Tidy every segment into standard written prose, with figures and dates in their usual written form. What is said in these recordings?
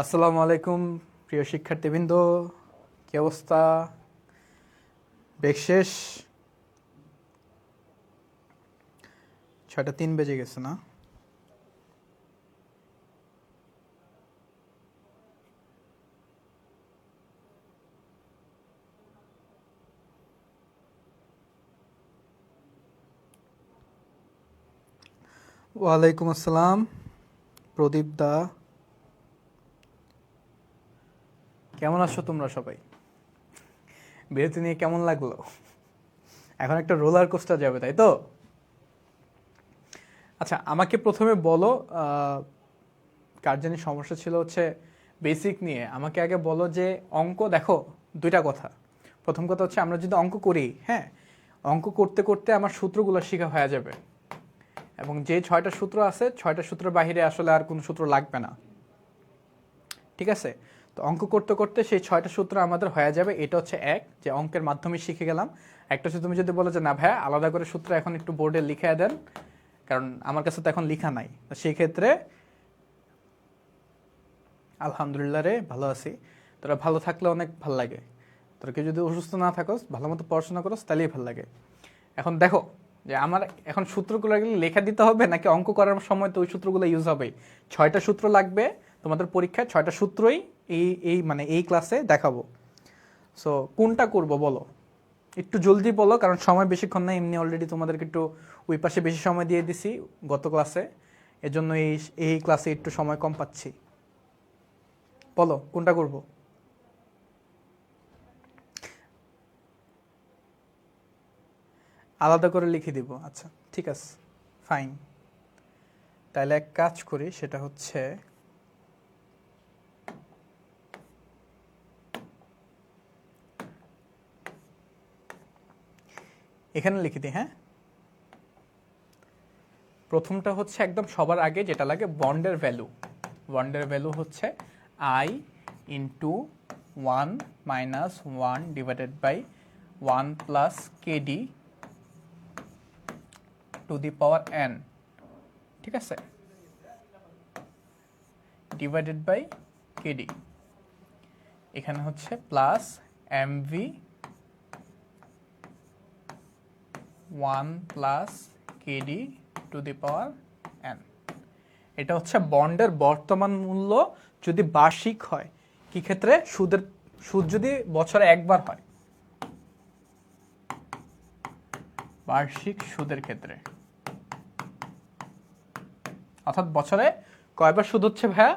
আসসালামু আলাইকুম প্রিয় শিক্ষার্থীবৃন্দ, কি অবস্থা? বেশ শেষ 6:03 বেজে গেছে না? ওয়ালাইকুম আসসালাম প্রদীপ দা, কেমন আছো তোমরা সবাই? বিরতি নিয়ে কেমন লাগলো? এখন একটা রোলার কোস্টার যাবে, তাই তো? আচ্ছা, আমাকে প্রথমে বলো, কার জানি সমস্যা ছিল হচ্ছে বেসিক নিয়ে। আমাকে আগে বলো যে অঙ্ক দেখো, দুইটা কথা। প্রথম কথা হচ্ছে আমরা যদি অঙ্ক করি, হ্যাঁ, অঙ্ক করতে করতে আমার সূত্রগুলো শেখা হয়ে যাবে, এবং যে 6টা সূত্র আছে 6টা সূত্রের বাইরে আসলে আর কোনো সূত্র লাগবে না, ঠিক আছে? তো অঙ্ক করতে করতে সেই 6টা সূত্র আমাদের হয়ে যাবে। এটা হচ্ছে এক, যে অঙ্কের মাধ্যমে শিখে গেলাম। একটা হচ্ছে তুমি যদি বলো যে না ভাইয়া আলাদা করে সূত্র এখন একটু বোর্ডে লিখে দেন, কারণ আমার কাছে তো এখন লেখা নাই, তো সেই ক্ষেত্রে আলহামদুলিল্লাহ রে, ভালো আছি। তোরা ভালো থাকলে অনেক ভাল লাগে। তোরা কেউ যদি অসুস্থ না থাকোস, ভালো মতো পড়াশোনা করোস, তাহলেই ভাল লাগে। এখন দেখো যে আমার এখন সূত্রগুলো লেখা দিতে হবে নাকি অঙ্ক করার সময় তো ওই সূত্রগুলো ইউজ হবে। 6টা সূত্র লাগবে তোমাদের পরীক্ষায়, 6টা সূত্রই এই ক্লাসে দেখাবো। সো কোনটা করব বলো, একটু জলদি বলো, কারণ সময় বেশিক্ষণ না। এমনি অলরেডি তোমাদেরকে একটু ওই পাশে বেশি সময় দিয়ে দিছি গত ক্লাসে, এজন্য এই ক্লাসে একটু সময় কম পাচ্ছি। বলো কোনটা করব? আলাদা করে লিখে দিব, আচ্ছা ঠিক আছে, ফাইন। তাহলে এক কাজ করি, সেটা হচ্ছে এখানে লিখে দিই। হ্যাঁ, প্রথমটা হচ্ছে একদম সবার আগে যেটা লাগে বন্ডের ভ্যালু। বন্ডের ভ্যালু হচ্ছে I into 1 minus 1 divided by 1 plus KD to the power N, ঠিক আছে, ডিভাইডেড বাই কেডি। এখানে হচ্ছে plus MV 1 plus KD to the power N. এটা হচ্ছে বন্ডের বর্তমান মূল্য যদি বার্ষিক হয়। কি ক্ষেত্রে? সুদ যদি বছরে একবার হয়, বার্ষিক সুদের ক্ষেত্রে। অর্থাৎ বছরে কয়বার সুদ হচ্ছে ভাইয়া?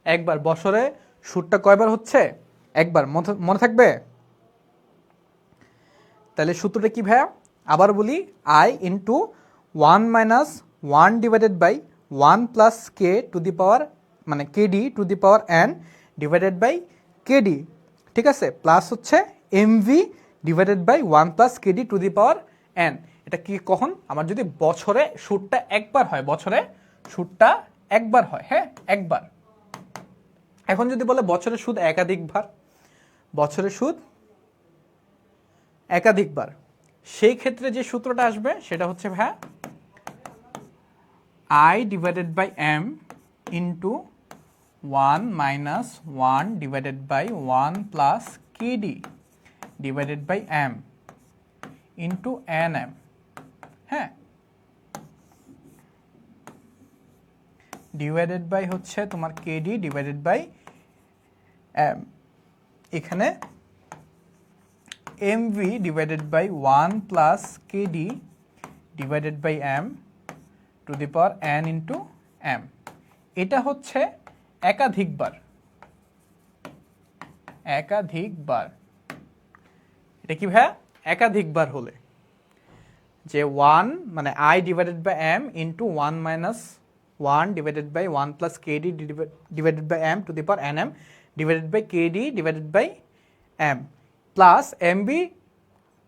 একবার। বছরে সুদটা কয়বার হচ্ছে? একবার। মনে থাকবে? তাহলে সূত্রটা কি ভাইয়া? আবার বলি, I into 1 minus 1 divided by 1 plus K to the power, মানে KD to the power N divided by KD, ঠিক আছে, প্লাস হচ্ছে MV divided by 1 plus KD to the power N. এটা কি কখন? আমার যদি বছরে সুদটা একবার হয়, বছরে সুদটা একবার হয়, হ্যাঁ, একবার। এখন যদি বলে বছরের সুদ একাধিকবার, বছরের সুদ একাধিকবার, সেই ক্ষেত্রে যে সূত্রটা আসবে সেটা হচ্ছে ভাইয়া I divided by M into 1 minus 1 divided by 1 plus KD divided by M into N M, হ্যাঁ, ডিভাইডেড বাই হচ্ছে তোমার কেডি ডিভাইডেড বাই এম। এখানে MV divided by 1 plus KD divided by M to the power N into M. এটা হচ্ছে একাধিকবার, একাধিকবার। এটা কি ভাইয়া? একাধিকবার হলে যে 1 মানে I divided by M into 1 minus 1 divided by 1 plus KD divided by M to the power N M divided by KD divided by M plus MV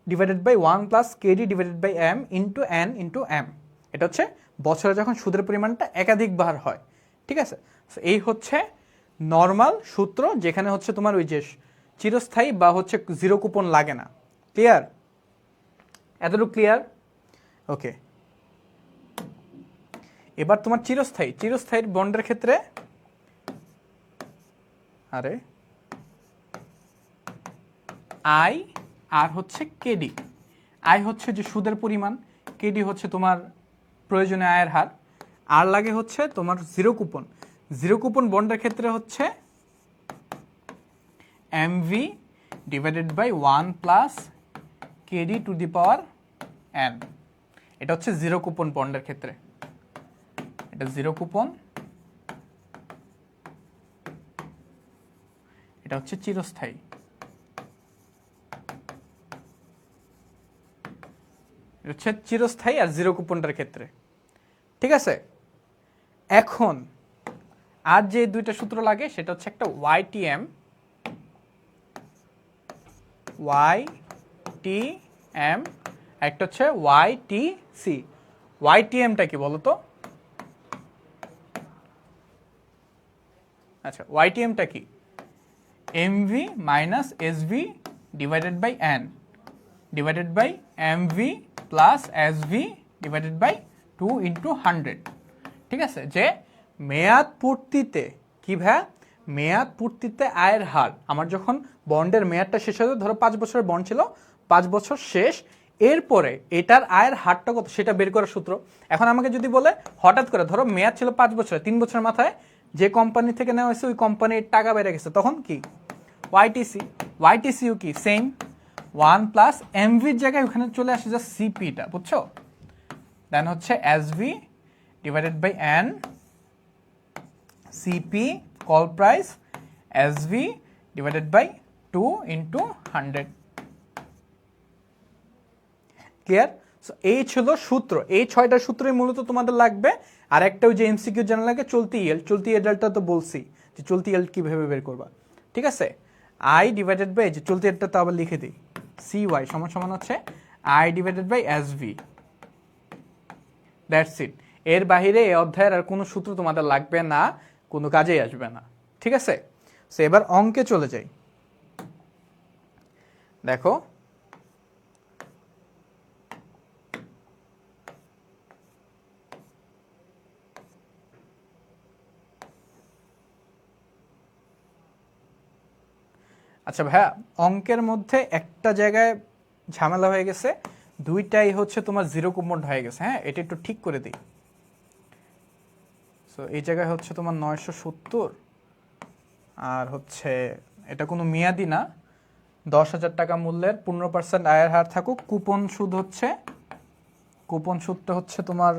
divided by 1 plus KD divided by M into N into M. এটা হচ্ছে বছরে যখন সুদের পরিমাণটা একাধিকবার হয়, ঠিক আছে। এই হচ্ছে নর্মাল সূত্র, যেখানে হচ্ছে তোমার ওই যে চিরস্থায়ী বা হচ্ছে জিরো কুপন লাগে না। ক্লিয়ার? এতটুকু ক্লিয়ার? ওকে। এবার তোমার চিরস্থায়ীর বন্ডের ক্ষেত্রে আরে আই আর হচ্ছে কেডি। আই হচ্ছে যে সুদের পরিমাণ, কেডি হচ্ছে তোমার প্রয়োজনীয় আয়ের হার, আর লাগে হচ্ছে তোমার জিরো কুপন। জিরো কুপন বন্ডের ক্ষেত্রে হচ্ছে MV divided by 1 plus KD to the power N. এটা হচ্ছে জিরো কুপন বন্ডের ক্ষেত্রে, এটা জিরো কুপন, এটা হচ্ছে চিরস্থায়ী। এটা হচ্ছে চিরস্থায়ী আর জিরো কুপনটার ক্ষেত্রে, ঠিক আছে। এখন আর যে দুইটা সূত্র লাগে সেটা হচ্ছে একটা ওয়াইটিএম, ওয়াইটিএম, একটা হচ্ছে ওয়াইটিসি। ওয়াইটিএমটা কি বলো তো? আচ্ছা, ওয়াইটিএমটা কি? MV minus SV divided by N divided by MV plus SV divided by 2 into 100। ঠিক আছে, যে মেয়াদ পূর্তিতে কি ভাই, মেয়াদ পূর্তিতে আয়ের হার, আমার যখন বন্ডের মেয়াদটা শেষ হয়ে, ধরো 5 বছরের বন্ড ছিল, 5 বছর শেষ, এরপরে এটার আয়ের হারটা কত সেটা বের করার সূত্র। এখন আমাকে যদি বলে হঠাৎ করে, ধরো মেয়াদ ছিল 5 বছর, 3 বছরের মাথায় যে কোম্পানি থেকে নেওয়া হয়েছে ওই কোম্পানির টাকা বেড়ে গেছে, তখন কি ওয়াইটিসি। ওয়াইটিসিও কি সেম, 1 প্লাস এমভির জায়গায় ওখানে চলে আসে যা সিপিটা, বুঝছো? দেন হচ্ছে SV divided by N, CP call price, SV divided by 2 into 100। Clear? So এই ছিল সূত্র, এই 6টা সূত্রই মূলত তোমাদের লাগবে। আর একটা ওই যে এমসিকিউ জানা লাগে চলতি ইয়েল্ড, চলতি ইয়েল্ডটা তো বলছি যে চলতি ইয়েল্ড কিভাবে বের করবা, ঠিক আছে। আই ডিভাইডেড বাই, যে চলতি ইয়েল্ডটা তো আবার লিখে দিই, সিওয়াই সমান সমান হচ্ছে I divided by SV, that's it. এর বাহিরে এই অধ্যায়ের আর কোনো সূত্র তোমাদের লাগবে না, কোনো কাজেই আসবে না, ঠিক আছে। সো এবার অঙ্কে চলে যাই। দেখো আচ্ছা ভাইয়া, অঙ্কের মধ্যে একটা জায়গায় ঝামেলা হয়ে গেছে, দুইটাই হচ্ছে তোমার জিরো কুপন হয়ে গেছে। হ্যাঁ, এটা একটু ঠিক করে দিই। সো এই জায়গায় হচ্ছে তোমার 970, আর হচ্ছে এটা কোনো মেয়াদি না, 10,000 টাকা মূল্যের 15% আয়ের হার থাকুক, কুপন সুদ হচ্ছে, কুপন সুদটা হচ্ছে তোমার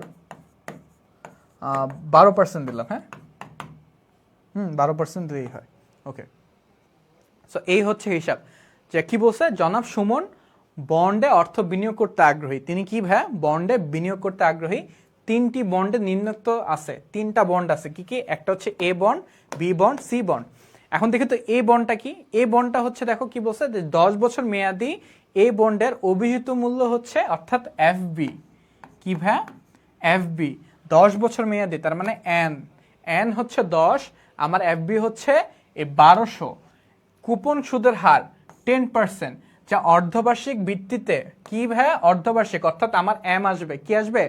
12% দিলাম। হ্যাঁ, 12% দিলেই হয়। ওকে, সো এই হচ্ছে হিসাব। যে কি বলছে, জনাব সুমন বন্ডে অর্থ বিনিয়োগ করতে আগ্রহী। তিনি কি ভাইয়া বন্ডে বিনিয়োগ করতে আগ্রহী। 3টি বন্ডে নিম্নোক্ত আছে, 3টা বন্ড আছে, কি কি? একটা হচ্ছে A bond, B bond, C bond. এখন দেখি তো এ বন্ডটা কি। এ বন্ডটা হচ্ছে, দেখো কি বলছে, যে 10 বছর মেয়াদি এই বন্ডের অভিহিত মূল্য হচ্ছে, অর্থাৎ এফবি। কি ভাইয়া? এফবি 10 বছর মেয়াদি, তার মানে এন, এন হচ্ছে 10, আমার এফবি হচ্ছে এই 1200। কুপন সুদের হার 10%, যা অর্ধবার্ষিক ভিত্তিতে, কি ভাইয়া? অর্ধবার্ষিক, অর্থাৎ আমার এম আসবে, কি আসবে?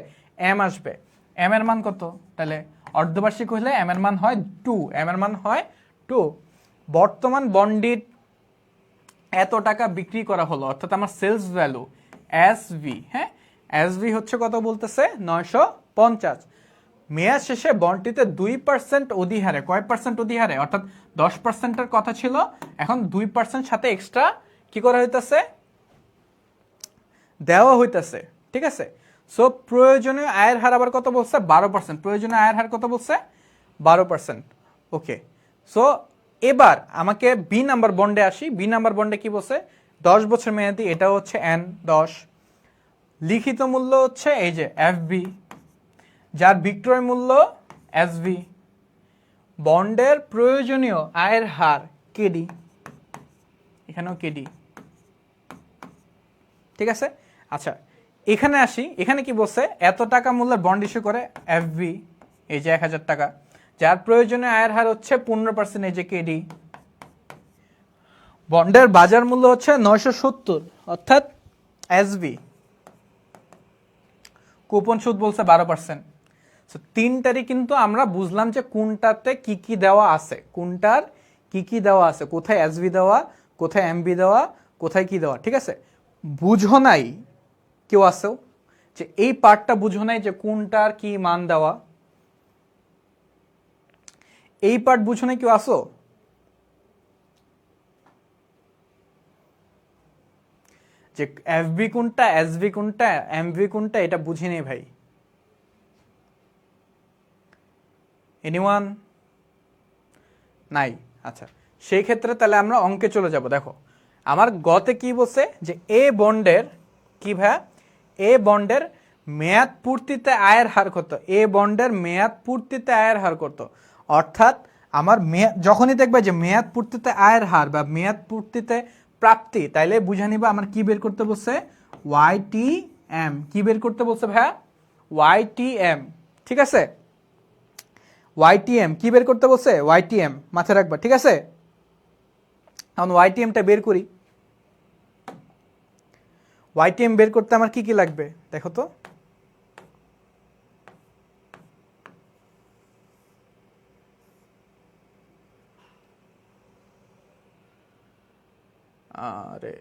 এম আসবে। এম এর মান কত? তাহলে অর্ধবার্ষিক হলে এম এর মান হয় 2, এম এর মান হয় 2। বর্তমান বন্ডিট এত টাকা বিক্রি করা হলো, অর্থাৎ আমার সেলস ভ্যালু এসভি। হ্যাঁ, এসভি হচ্ছে কত বলতেছে? 950। মেয়াদ শেষে বন্ডটিতে 2% অধিহারে, কয় পার্সেন্ট অধিহারে? অর্থাৎ 10%-এর কথা ছিল, এখন 2% সাথে এক্সট্রা কি করা হইতেছে? দেওয়া হইতেছে, ঠিক আছে। সো প্রয়োজনীয় আয়ের হার আবার কত বলছে? 12%। প্রয়োজনীয় আয়ের হার কত বলছে? 12%। ওকে, সো এবার আমাকে বি নাম্বার বন্ডে আসি। বি নাম্বার বন্ডে কি বলছে? 10 বছর মেয়াদি, এটা হচ্ছে এন 10, লিখিত মূল্য হচ্ছে এই যে এফবি, যার বিক্রয় মূল্য এসভি, বন্ডের প্রয়োজনীয় আয়ের হার কেডি, এখানেও কেডি, ঠিক আছে। আচ্ছা, এখানে আসি। এখানে কি বলছে? এত টাকা মূল্যের বন্ড ইস্যু করে এফবি, এই যে 1000 টাকা, যার প্রয়োজনীয় আয়ের হার হচ্ছে 15%, এই যে কেডি। বন্ডের বাজার মূল্য হচ্ছে 970, অর্থাৎ এসভি। কুপন সুদ বলছে 12%। তিনটারই কিন্তু আমরা বুঝলাম যে কোনটাতে কি কি দেওয়া আছে, কোনটার কি কি দেওয়া আছে, কোথায় এসভি দেওয়া, কোথায় এমভি দেওয়া, কোথায় কি দেওয়া, ঠিক আছে? বুঝো নাই কেউ আসেও যে এই পার্টটা বুঝো নাই যে কোনটার কি মান দেওয়া, এই পার্ট বুঝো নাই কেউ আসো? যে এফবি কোনটা, এসভি কোনটা, এমভি কোনটা, এটা বুঝি নেই ভাই। এনিওয়ান? নাই। আচ্ছা, সেই ক্ষেত্রে তাহলে আমরা অঙ্কে চলে যাব। দেখো আমার গতে কি বলছে যে এ বন্ডের কি ভাইয়া, এ বন্ডের মেয়াদ পূর্তিতে আয়ের হার কত, এ বন্ডের মেয়াদ পূর্তিতে আয়ের হার কত। অর্থাৎ আমার যখনই দেখবে যে মেয়াদ পূর্তিতে আয়ের হার বা মেয়াদ পূর্তিতে প্রাপ্তি, তাইলে বুঝে নিবা আমার কি বের করতে বলছে, YTM। কি বের করতে বলছে ভাইয়া? YTM, ঠিক আছে? YTM কি বের করতে বলছে? YTM মাথায় রাখবা, ঠিক আছে? এখন YTMটা বের করি। YTM বের করতে আমার কি কি লাগবে দেখো তো। আরে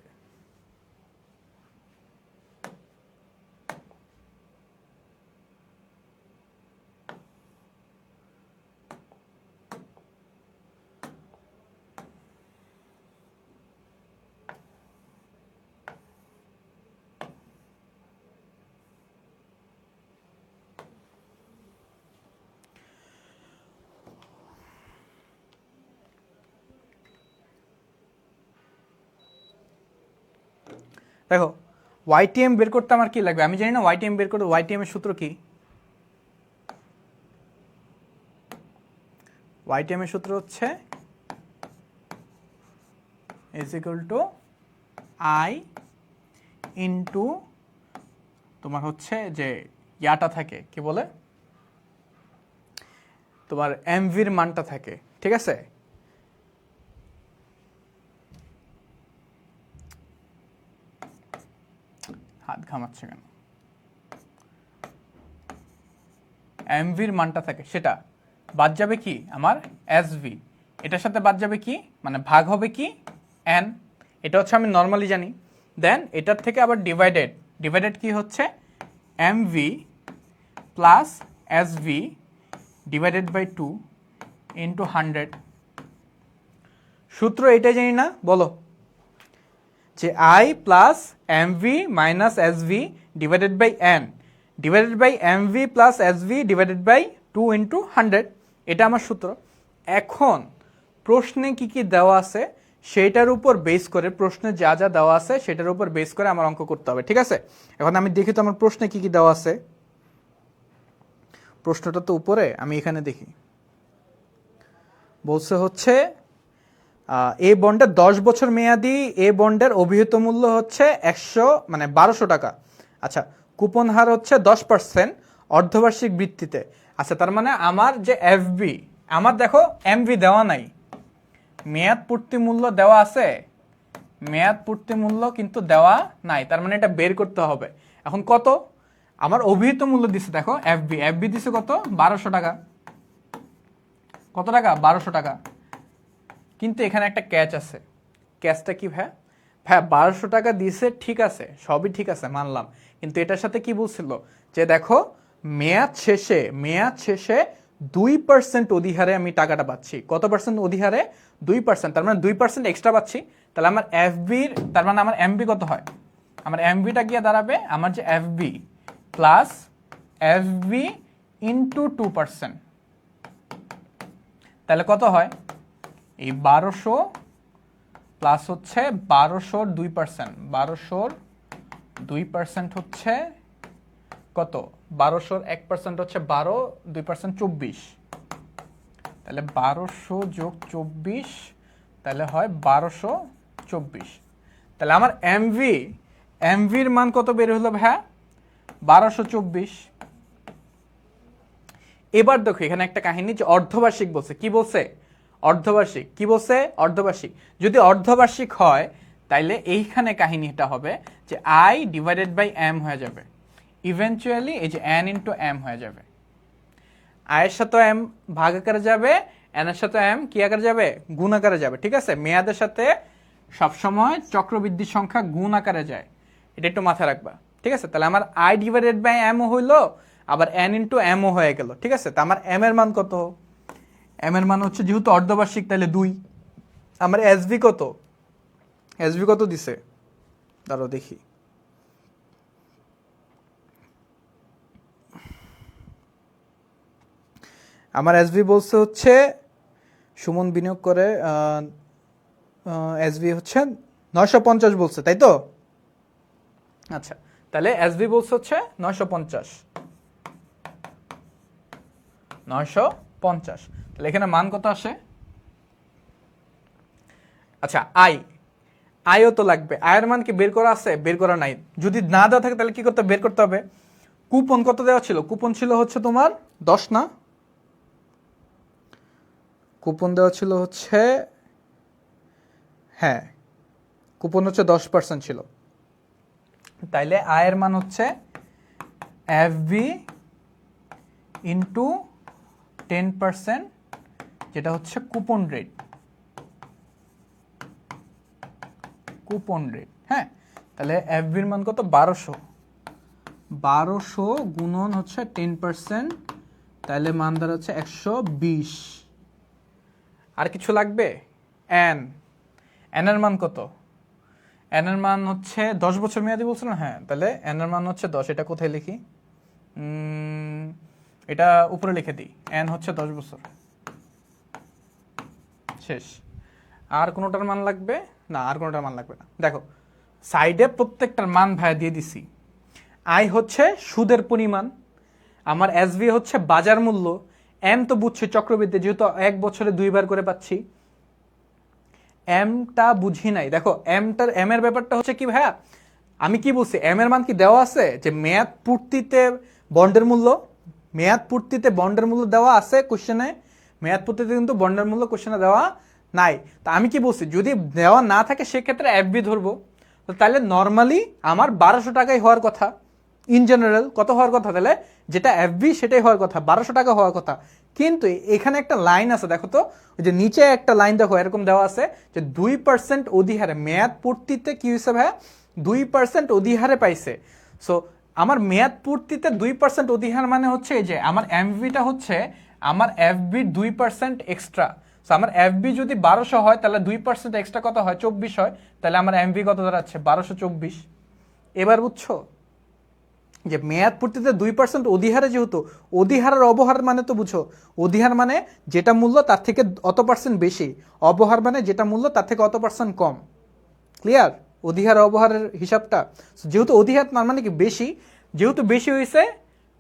দেখো YTM বের করতে আমার কি লাগবে, আমি জানি না YTM বের করতে। YTM এর সূত্র কি? YTM এর সূত্র হচ্ছে is equal to I into তোমার হচ্ছে যে ইয়াটা থাকে, কি বলে তোমার এমভির মানটা থাকে, ঠিক আছে? হাত ঘামাচ্ছে কেন? এমভির মানটা থাকে, সেটা বাদ যাবে কি আমার এসভি, এটার সাথে বাদ যাবে কি, মানে ভাগ হবে কি এন, এটা হচ্ছে আমি নর্মালি জানি। দেন এটার থেকে আবার ডিভাইডেড, ডিভাইডেড কি হচ্ছে MV plus SV divided by 2 into 100। সূত্র এটাই জানি না, বলো যে I plus MV minus SV divided by N divided by MV plus SV divided by 2 into 100, এটা আমার সূত্র। এখন প্রশ্নে কি কি দেওয়া আছে সেটার উপর বেস করে, প্রশ্নে যা যা দেওয়া আছে সেটার উপর বেস করে আমার অঙ্ক করতে হবে, ঠিক আছে? এখন আমি দেখি তো আমার প্রশ্নে কি কি দেওয়া আছে। প্রশ্নটা তো উপরে, আমি এখানে দেখি। বলছে হচ্ছে এ বন্ডের 10 বছর মেয়াদি এ বন্ডের অভিহিত মূল্য হচ্ছে 1200 টাকা। আচ্ছা, কুপন হার হচ্ছে 10% অর্ধবার্ষিক ভিত্তিতে। আচ্ছা, তার মানে আমার যে এফবি, আমার দেখো এমভি দেওয়া নাই, মেয়াদ পূর্তি মূল্য দেওয়া আছে, মেয়াদ পূর্তি মূল্য কিন্তু দেওয়া নাই, তার মানে এটা বের করতে হবে। এখন কত আমার অভিহিত মূল্য দিছে, দেখো এফবি, এফবি দিছে কত 1200 টাকা। কত টাকা? 1200 টাকা। কিন্তু এখানে একটা ক্যাচ আছে। ক্যাচটা কি ভাই? ভাই 1200 টাকা দিয়েছে, ঠিক আছে, সবই ঠিক আছে, মানলাম। কিন্তু এটার সাথে কি বলছিল যে দেখো মেয়াদ শেষে 2% অধিহারে আমি টাকাটা পাচ্ছি। কত পার্সেন্ট অধিহারে? 2%। তার মানে 2% এক্সট্রা পাচ্ছি। তাহলে আমার এফবির, তার মানে আমার এমবি কত হয়? আমার এমবিটা গিয়ে দাঁড়াবে আমার যে এফবি প্লাস এফবি ইন্টু 2%। তাহলে কত হয়? এই 1200 প্লাস হচ্ছে 1200 2%, 1200 2% হচ্ছে কত? 1200 1% হচ্ছে 12, 2% 24। তাহলে 1200 যোগ 24, তাহলে হয় 1224। তাহলে আমার এমভির মান কত বের হলো ভাইয়া? 1224। এবার দেখো এখানে একটা কাহিনী, যে অর্ধবার্ষিক বলছে। কি বলছে? অর্ধবার্ষিক। কি বলছে? অর্ধবার্ষিক। যদি অর্ধবার্ষিক হয় তাইলে এইখানে কাহিনীটা হবে যে I ডিভাইডেড বাই এম হয়ে যাবে, ইভেনচুয়ালি এই যে n ইন্টু এম হয়ে যাবে। আয়ের সাথে এম ভাগ আকারে যাবে, এন এর সাথে এম কি আকারে যাবে, গুণ আকারে যাবে। ঠিক আছে, মেয়াদের সাথে সবসময় চক্রবৃদ্ধি সংখ্যা গুণ আকারে যায়, এটা একটু মাথায় রাখবা। ঠিক আছে, তাহলে আমার আই ডিভাইডেড বাই এম হইলো, আবার এন ইন্টু এমও হয়ে গেল। ঠিক আছে, তা আমার এম এর মান কত, এম এর মান হচ্ছে যেহেতু অর্ধবার্ষিক তাহলে 2। আমার এসভি কত, এসভি কত দিছে, দাঁড়াও দেখি। আমার এসভি বলছে হচ্ছে সুমন বিনিয়োগ করে এসভি হচ্ছে 950 বলছে, তাই তো? আচ্ছা, তাহলে এসভি বলছে হচ্ছে 950, 950। তাহলে এখানে মান কত আসে? আচ্ছা, আইও তো লাগবে, আয়ের মান কি বের করা আছে? বের করা নাই। যদি না দেওয়া থাকে তাহলে কি করতে, বের করতে হবে। কুপন কত দেওয়া ছিল? কুপন ছিল হচ্ছে তোমার 10 না, কুপন দেওয়া ছিল হচ্ছে, হ্যাঁ কুপন হচ্ছে 10% ছিল। তাইলে আয়ের মান হচ্ছে এফবি ইন্টু 10%, যেটা হচ্ছে কুপন রেট, কুপন রেট। হ্যাঁ, তাহলে এফবির মান কত, 1200 গুণন হচ্ছে 10%, তাহলে মান দাঁড়াচ্ছে 120। আর কিছু লাগবে? এন এর মান কত? এন এর মান হচ্ছে 10 বছর মেয়াদি বলছো না? হ্যাঁ, তাহলে এন এর মান হচ্ছে 10। এটা কোথায় লিখি? এটা উপরে লিখে দিই, এন হচ্ছে 10 বছর। শেষ। আর কোনোটার মান লাগবে না? আর কোনোটার মান লাগবে না। দেখো সাইডে প্রত্যেকটার মান ভাইয়া দিয়ে দিছি। আই হচ্ছে সুদের পরিমাণ, আমার এসভি হচ্ছে বাজার মূল্য, এম তো বুঝছি চক্রবৃদ্ধি, যেহেতু 1 বছরে 2 বার করে পাচ্ছি। এমটা বুঝি নাই। দেখো এম এর ব্যাপারটা হচ্ছে কি ভাইয়া, আমি কি বলছি, এম এর মান কি দেওয়া আছে যে মেয়াদ পূর্তিতে বন্ডের মূল্য, মেয়াদ পূর্তিতে বন্ডের মূল্য দেওয়া আছে কোশ্চেনে? মেয়াদ পূর্তিতে কিন্তু বন্ডের মূল্য কোশ্চেনে দেওয়া নাই। তা আমি কি বলছি, যদি দেওয়া না থাকে সেক্ষেত্রে এফবি ধরবো। তো তাহলে নর্মালি আমার 1200 টাকাই হওয়ার কথা, ইন জেনারেল কত হওয়ার কথা, তাহলে যেটা এফবি সেটাই হওয়ার কথা, 1200 টাকা হওয়ার কথা। কিন্তু এখানে একটা লাইন আছে, দেখো তো, ওই যে নিচে একটা লাইন দেখো, এরকম দেওয়া আছে যে 2% অধিহারে মেয়াদ পূর্তিতে কি হয়েছে ভাইয়া, 2% অধিহারে পাইছে। সো আমার মেয়াদ পূর্তিতে 2% অধিহার মানে হচ্ছে এই যে আমার এমভিটা হচ্ছে আমার এফবির 2% এক্সট্রা। সো আমার এফবি যদি 1200 হয় তাহলে 2% এক্সট্রা কত হয়, 24 হয়। তাহলে আমার এমভি কত দাঁড়াচ্ছে, 1224। এবার বুঝছো যে মেয়াদ পূর্তিতে 2% অধিহারে, যেহেতু অধিহারের অবহার মানে তো বুঝো, অধিহার মানে যেটা মূল্য তার থেকে অত পার্সেন্ট বেশি, অবহার মানে যেটা মূল্য তার থেকে অত পার্সেন্ট কম। ক্লিয়ার? অধিহার অবহারের হিসাবটা, যেহেতু অধিহার তার মানে কি বেশি, যেহেতু বেশি হয়েছে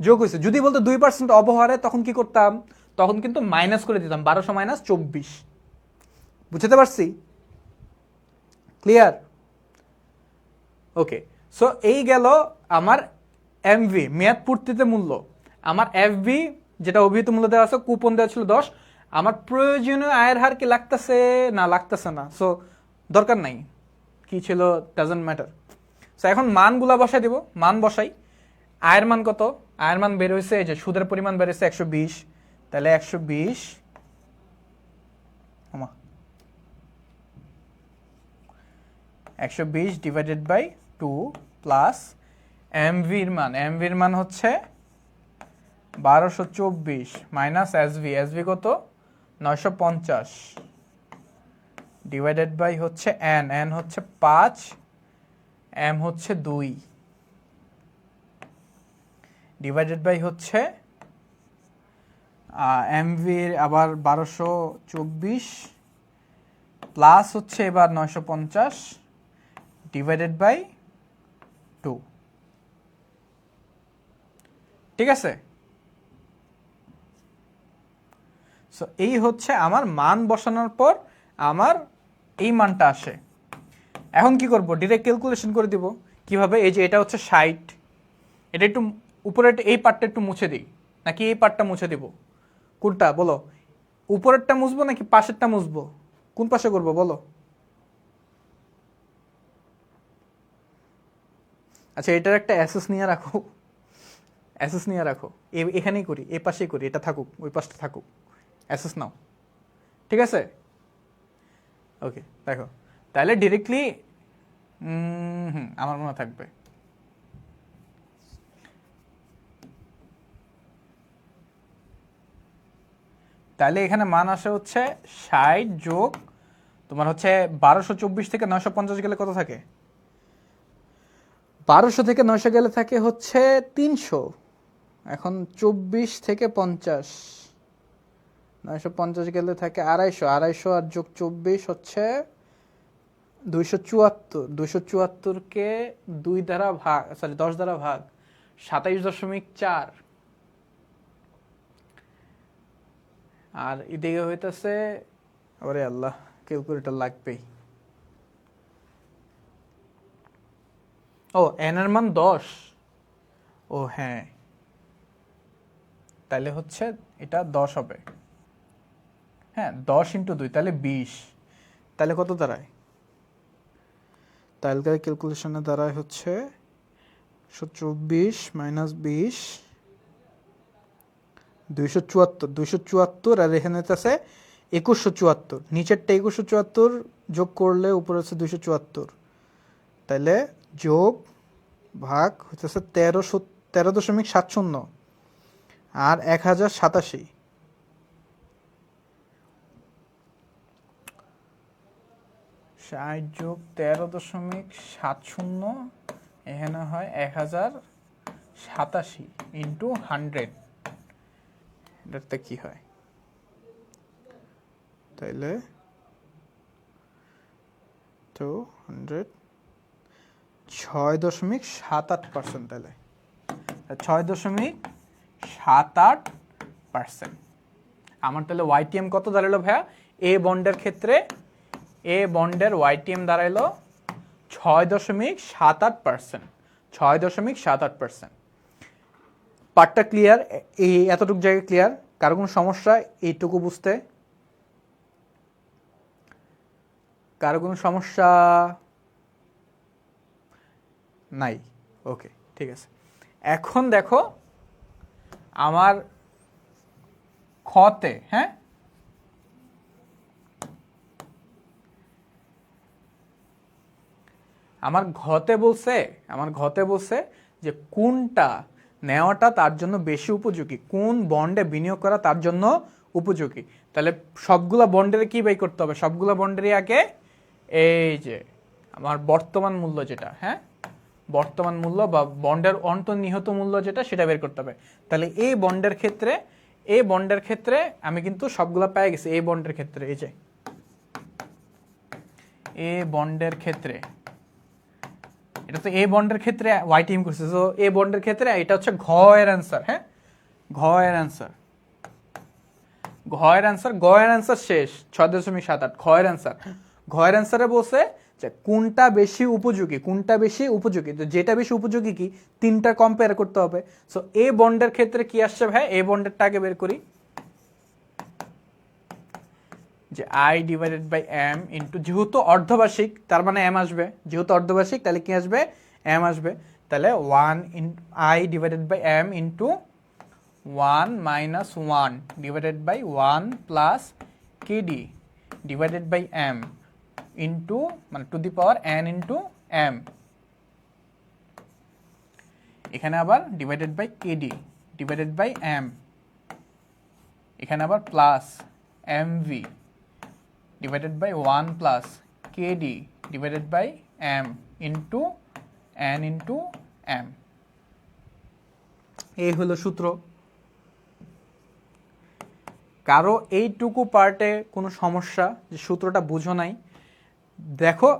যোগ হয়েছে। যদি বলতো 2% অবহারে, তখন কি করতাম, তখন কিন্তু মাইনাস করে দিতাম, 1200 মাইনাস 24। বুঝতে পারছি? ক্লিয়ার? ওকে, সো এই গেল আমার এমভি, মেয়াদ পূর্তিতে মূল্য। আমার এফবি যেটা অভিহিত মূল্য দেওয়া আছে, কুপন দেওয়া ছিল 10। আমার প্রয়োজনীয় আয়ের হার কি লাগতেছে না, লাগতেছে না, সো দরকার নাই, কি ছিল ডাজন্ট ম্যাটার। সো এখন মানগুলা বসাই দিব, মান বসাই। আয়ের মান কত? আয়ের মান বের হয়েছে, এই যে সুদের পরিমাণ বের হয়েছে 120, তাহলে 120 120 ডিভাইডেড বাই 2 প্লাস এমভির মান হচ্ছে 1224 মাইনাস এসভি কত, 950 ডিভাইডেড বাই হচ্ছে এন হচ্ছে 5, এম হচ্ছে 2 ডিভাইডেড বাই হচ্ছে এমভির আবার 1224 প্লাস হচ্ছে এবার 950 ডিভাইডেড বাই 2। ঠিক আছে, সো এই হচ্ছে আমার মান বসানোর পর আমার এই মানটা আসে। এখন কি করব, ডিরেক্ট ক্যালকুলেশন করে দিব। কিভাবে? এই যে এটা হচ্ছে 60, এটা একটু উপরে এই পার্টটা একটু মুছে দিই, নাকি এই পার্টটা মুছে দিব? কোনটা বলো, উপরেরটা মুছবো নাকি পাশেরটা মুছবো? কোন পাশে করবো বলো? আচ্ছা, এটার একটা অ্যাসেস নিয়ে রাখো, অ্যাসেস নিয়ে রাখো, এখানেই করি, এ পাশেই করি, এটা থাকুক, ওই পাশটা থাকুক, অ্যাসেস নাও। ঠিক আছে? ওকে, দেখো তাহলে ডিরেক্টলি আমার মনে থাকবে। তাহলে এখানে মান আসে হচ্ছে 60 যোগ তোমার হচ্ছে 1224 থেকে 950 গেলে কত থাকে? 1200 থেকে 900 গেলে থাকে হচ্ছে 300। এখন 24 থেকে 50, 950 গেলে থাকে 250, 250 আর যোগ 24 হচ্ছে 274। 274কে 2 দ্বারা ভাগ, সরি 10 দ্বারা ভাগ, 27.4। আর এদিকে হইতেছে, আরে আল্লাহ, ক্যালকুলেটর লাগবেই। ও এন এর মান 10। ও হ্যাঁ, তাহলে হচ্ছে এটা 10 হবে। হ্যাঁ, 10 ইন্টু 2 তাহলে 20। তাহলে কত দাঁড়ায়? তাহলে ক্যালকুলেশনে দাঁড়ায় হচ্ছে 124 মাইনাস 20, 274। 274 আর এখানে আছে 2174। নিচেরটা 2174 যোগ করলে উপরে হচ্ছে 274। তাহলে যোগ ভাগ হচ্ছে 13.70 আর 1087। 60 যোগ 13.70 এখানে হয় 1087 ইন্টু 100। এটাতে কি হয়? তাইলে 200, 6.78%। তাহলে 6.78%। আমার তাহলে ওয়াইটিএম কত দাঁড়ালো ভাইয়া? এ বন্ডের ক্ষেত্রে এ বন্ডের ওয়াইটিএম দাঁড়াইলো 6.78%। 6.78%। পার্টটা ক্লিয়ার? এই এতটুকু জায়গায় ক্লিয়ার? কারো কোনো সমস্যা এইটুকু বুঝতে? কারো কোনো সমস্যা নাই? ওকে, ঠিক আছে। এখন দেখো আমার খতে, হ্যাঁ, আমার ঘতে বলছে যে কোনটা নেওয়াটা তার জন্য বেশি উপযোগী, কোন বন্ডে বিনিয়োগ করা তার জন্য উপযোগী। তাহলে সবগুলা বন্ডের কি বাই করতে হবে? সবগুলা বন্ডেরই আগে এই যে আমার বর্তমান মূল্য যেটা, হ্যাঁ, বর্তমান মূল্য বা বন্ডের অন্তর্নিহিত মূল্য যেটা, সেটা বের করতে হবে। তাহলে এই বন্ডের ক্ষেত্রে আমি কিন্তু সবগুলা পেয়ে গেছি। এই বন্ডের ক্ষেত্রে এই যে এ বন্ডের ক্ষেত্রে, এটা তো এ বন্ডের ক্ষেত্রে ওয়াইটিএম করছে, সো এ বন্ডের ক্ষেত্রে এটা হচ্ছে ঘ এর অ্যান্সার। হ্যাঁ, ঘ এর অ্যান্সার শেষ 6.78। ঘ এর অ্যান্সারে বলছে যে কোনটা বেশি উপযোগী, তো যেটা বেশি উপযোগী কি, তিনটা কম্পেয়ার করতে হবে। সো এ বন্ডের ক্ষেত্রে কি আসছে ভাই? এ বন্ডেরটা আগে বের করি, যে I divided by M into, যেহেতু অর্ধবার্ষিক তার মানে এম আসবে, যেহেতু অর্ধবার্ষিক তাহলে কি আসবে? এম আসবে। তাহলে 1 I divided by M into 1 minus 1 divided by 1 plus KD divided by M into, মানে to the power N into M. এখানে আবার divided by KD divided by M, এখানে আবার plus M V divided by 1 plus KD divided by M into N into M. এই হলো সূত্র। কারো এইটুকু পার্টে কোনো সমস্যা, যে সূত্রটা বুঝো নাই? দেখো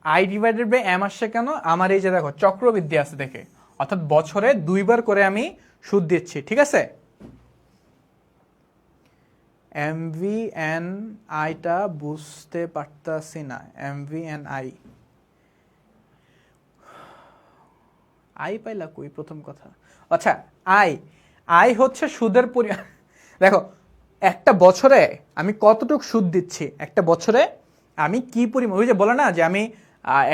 আই ডিভাইডেড বাই এম আসছে কেন? আমার এই যে দেখো চক্রবৃদ্ধি আছে দেখে, অর্থাৎ বছরে 2 বার করে আমি সুদ দিচ্ছি, ঠিক আছে? MVNI-টা বুঝতে পারতাছি না। MVNI আই পাইলা কই প্রথম কথা? আচ্ছা, আই হচ্ছে সুদের পরিমাণ। দেখো একটা বছরে আমি কতটুকু সুদ দিচ্ছি, একটা বছরে আমি কি পরিমাণ, ওই যে বলে না যে আমি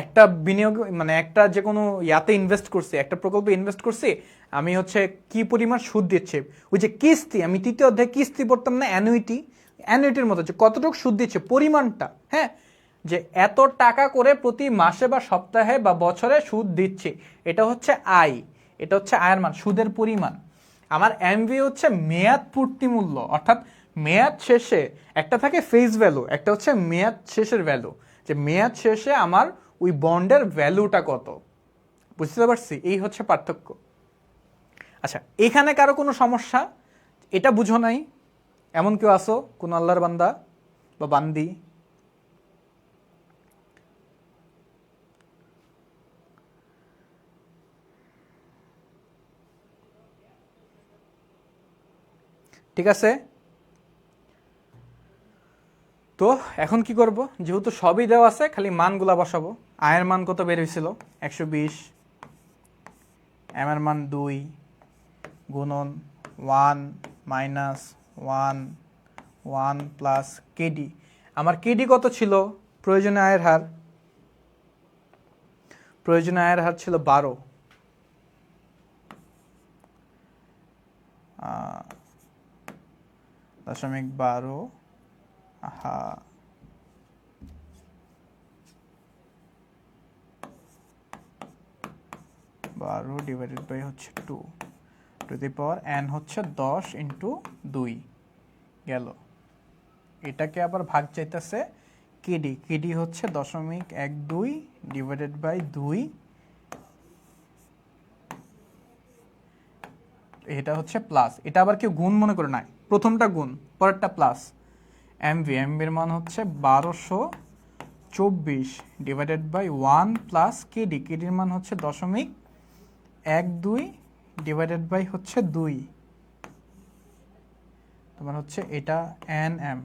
একটা বিনিয়োগ, মানে একটা যে কোনো ইয়াতে ইনভেস্ট করছি, একটা প্রকল্পে ইনভেস্ট করছি, আমি হচ্ছে কি পরিমাণ সুদ দিচ্ছে, ওই যে কিস্তি, আমি তৃতীয় অধ্যায়ে কিস্তি পড়তাম না, অ্যানুইটি, অ্যানুইটির মতো, যে কতটুকু সুদ দিচ্ছে পরিমাণটা, হ্যাঁ, যে এত টাকা করে প্রতি মাসে বা সপ্তাহে বা বছরে সুদ দিচ্ছে, এটা হচ্ছে আয়, এটা হচ্ছে আয়ের মান, সুদের পরিমাণ। আমার এমভি হচ্ছে মেয়াদ পূর্তি মূল্য, অর্থাৎ মেয়াদ শেষে একটা থাকে ফেস ভ্যালু, একটা হচ্ছে মেয়াদ শেষের ভ্যালু, যে মেয়াদ শেষে আমার ওই বন্ডের ভ্যালুটা কত। বুঝতে পারছি? এই হচ্ছে পার্থক্য। আচ্ছা, এখানে কারো কোনো সমস্যা এটা বুঝো নাই এমন কেউ আসো, কোন আল্লাহর বান্দা বা বান্দি? ঠিক আছে, তো এখন কি করব? যেহেতু সবই দেওয়া আছে, খালি মানগুলা বসাবো। আয়ের মান কত বের হয়েছিল? 120। এম এর মান 2 গুণন 1 মাইনাস 1 1 প্লাস কেডি। আমার কেডি কত ছিল? প্রয়োজনীয় আয়ের হার, প্রয়োজনীয় আয়ের হার ছিল 12, 0.12, 12 ডিভাইডেড বাই হচ্ছে 2 টু দি পাওয়ার n হচ্ছে 10 ইন্টু 2 গেল। এটাকে আবার ভাগ চাইতেছে কেডি, কেডি হচ্ছে 0.12 ডিভাইডেড বাই 2, এটা হচ্ছে প্লাস। এটা আবার কেউ গুণ মনে করে নাই, প্রথমটা গুণ পরেরটা প্লাস। এমভি, এমভির মান হচ্ছে 1224 ডিভাইডেড বাই 1 প্লাস কেডি, কেডির মান হচ্ছে 0.12 ডিভাইডেড বাই হচ্ছে 2, তোমার হচ্ছে এটা N M.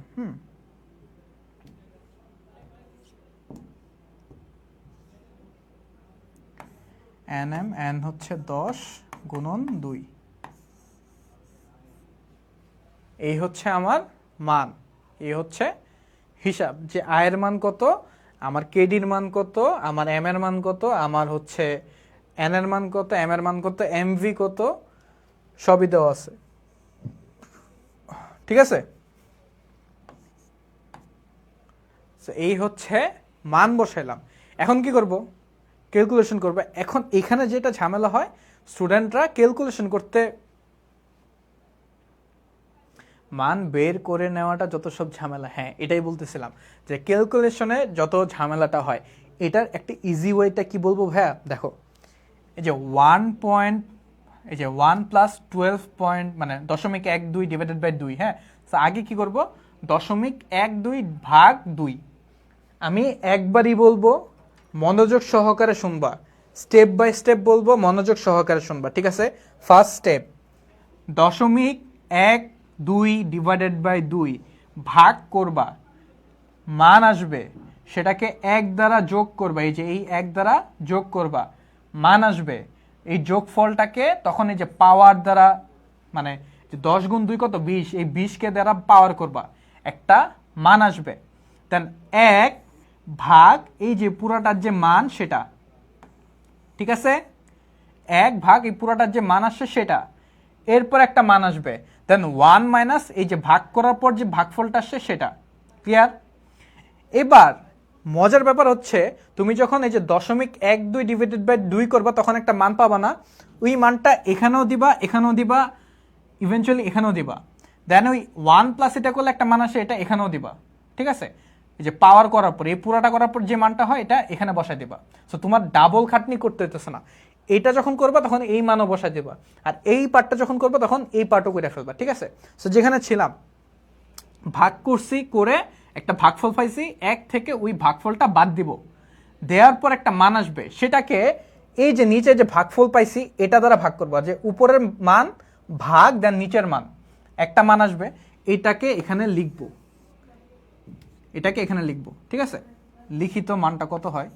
N M, N হচ্ছে 10 গুণন 2, এই হচ্ছে আমার মান, এই হচ্ছে হিসাব যে আয়ের মান কত, আমার কেডির মান কত, আমার এম এর মান কত, আমার হচ্ছে এন এর মান কত, এম এর মান কত, এমভি কত, সবই দেওয়া আছে। ঠিক আছে, এই হচ্ছে মান বসাইলাম। এখন কি করব? ক্যালকুলেশন করব। এখন এখানে যেটা ঝামেলা হয়, স্টুডেন্টরা ক্যালকুলেশন করতে, মান বের করে নেওয়াটা যত সব ঝামেলা, হ্যাঁ এটাই বলতেছিলাম যে ক্যালকুলেশনে যত ঝামেলাটা হয়, এটার একটা ইজি ওয়েটা কি বলবো ভাইয়া? দেখো, এই যে 1 প্লাস 12 পয়েন্ট মানে 0.12 ডিভাইডেড বাই 2, হ্যাঁ, তো আগে কি করব? 0.12 ভাগ 2, আমি একবারই বলবো, মনোযোগ সহকারে শুনবা, স্টেপ বাই স্টেপ বলবো, মনোযোগ সহকারে শুনবা, ঠিক আছে? ফার্স্ট স্টেপ, 0.12 ডিভাইডেড বাই 2 ভাগ করবা, মান আসবে, সেটাকে 1 দ্বারা যোগ করবা, এই যে এই 1 দ্বারা যোগ করবা, মান আসবে, এই যোগফলটাকে তখন এই যে পাওয়ার দ্বারা, মানে যে 10 গুণ 2 কত? 20, এই 20কে দ্বারা পাওয়ার করবা, একটা মান আসবে। দেন 1 ভাগ এই যে পুরাটার যে মান সেটা, ঠিক আছে? 1 ভাগ এই পুরাটার যে মান আসছে সেটা, এরপর একটা মান আসবে, দেন 1 মাইনাস এই যে ভাগ করার পর যে ভাগফলটা আসছে সেটা। ক্লিয়ার? এবার মজার ব্যাপার হচ্ছে, তুমি যখন এই যে 0.12 ডিভাইডেড বাই 2 করবা, তখন একটা মান পাবা না, ওই মানটা এখানেও দিবা, এখানেও দিবা, ইভেনচুয়ালি এখানেও দিবা, দেন ওই 1 প্লাস এটা করলে একটা মান আসে, এটা এখানেও দিবা, ঠিক আছে? এই যে পাওয়ার করার পর, এই পুরাটা করার পর যে মানটা হয়, এটা এখানে বসাই দিবা। সো তোমার ডাবল খাটনি করতে হইতেছে না। এইটা যখন করবা তখন এই মানও বসাই দিবা, আর এই পার্টটা যখন করবা তখন এই পার্টও করে ফেলবা, ঠিক আছে? সো যেখানে ছিলাম, ভাগ করছি, করে একটা ভাগফল পাইছি, 1 থেকে ওই ভাগফলটা বাদ দিব, দেওয়ার পর একটা মান আসবে, সেটাকে এই যে নিচে যে ভাগফল পাইছি এটা দ্বারা ভাগ করবো, যে উপরের মান ভাগ দেন নিচের মান, একটা মান আসবে, এটাকে এখানে লিখবো, এটাকে এখানে লিখবো, ঠিক আছে? লিখিত মানটা কত হয়,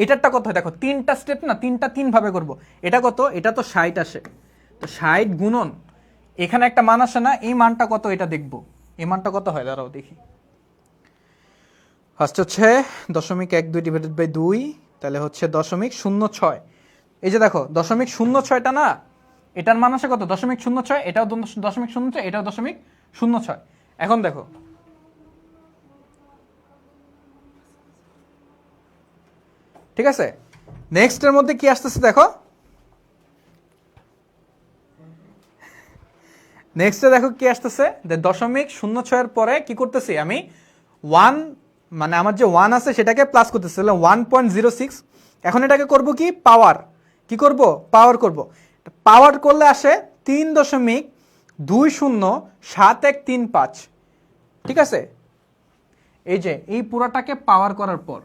এটারটা কত হয় দেখো, 3টা স্টেপ না, 3টা 3 ভাবে করব। এটা কত? এটা তো 60 আসে, তো 60 গুণন এখানে একটা মান আসে না, এই মানটা কত এটা দেখবো, এই মানটা কত হয় দাঁড়াও দেখি। ফার্স্ট হচ্ছে 0.12 ডিভাইডেড বাই 2, তাহলে হচ্ছে 0.06। এই যে দেখো 0.06টা না, এটার মান আসে কত? 0.06, এটাও 0.06, এটাও 0.06। এখন দেখো ঠিক আছে, নেক্সটের মধ্যে কি আসতেছে দেখো, নেক্সটে দেখো কি আসতেছে, 0.06 পরে কি করতেছি আমি 1, মানে আমার যে 1 আছে সেটাকে প্লাস করতেছি, 1.06। এখন এটাকে করব কি পাওয়ার, কি করব পাওয়ার করব, পাওয়ার করলে আসে 3.207135। ঠিক আছে, এই যে এই পুরোটাকে পাওয়ার করার পর,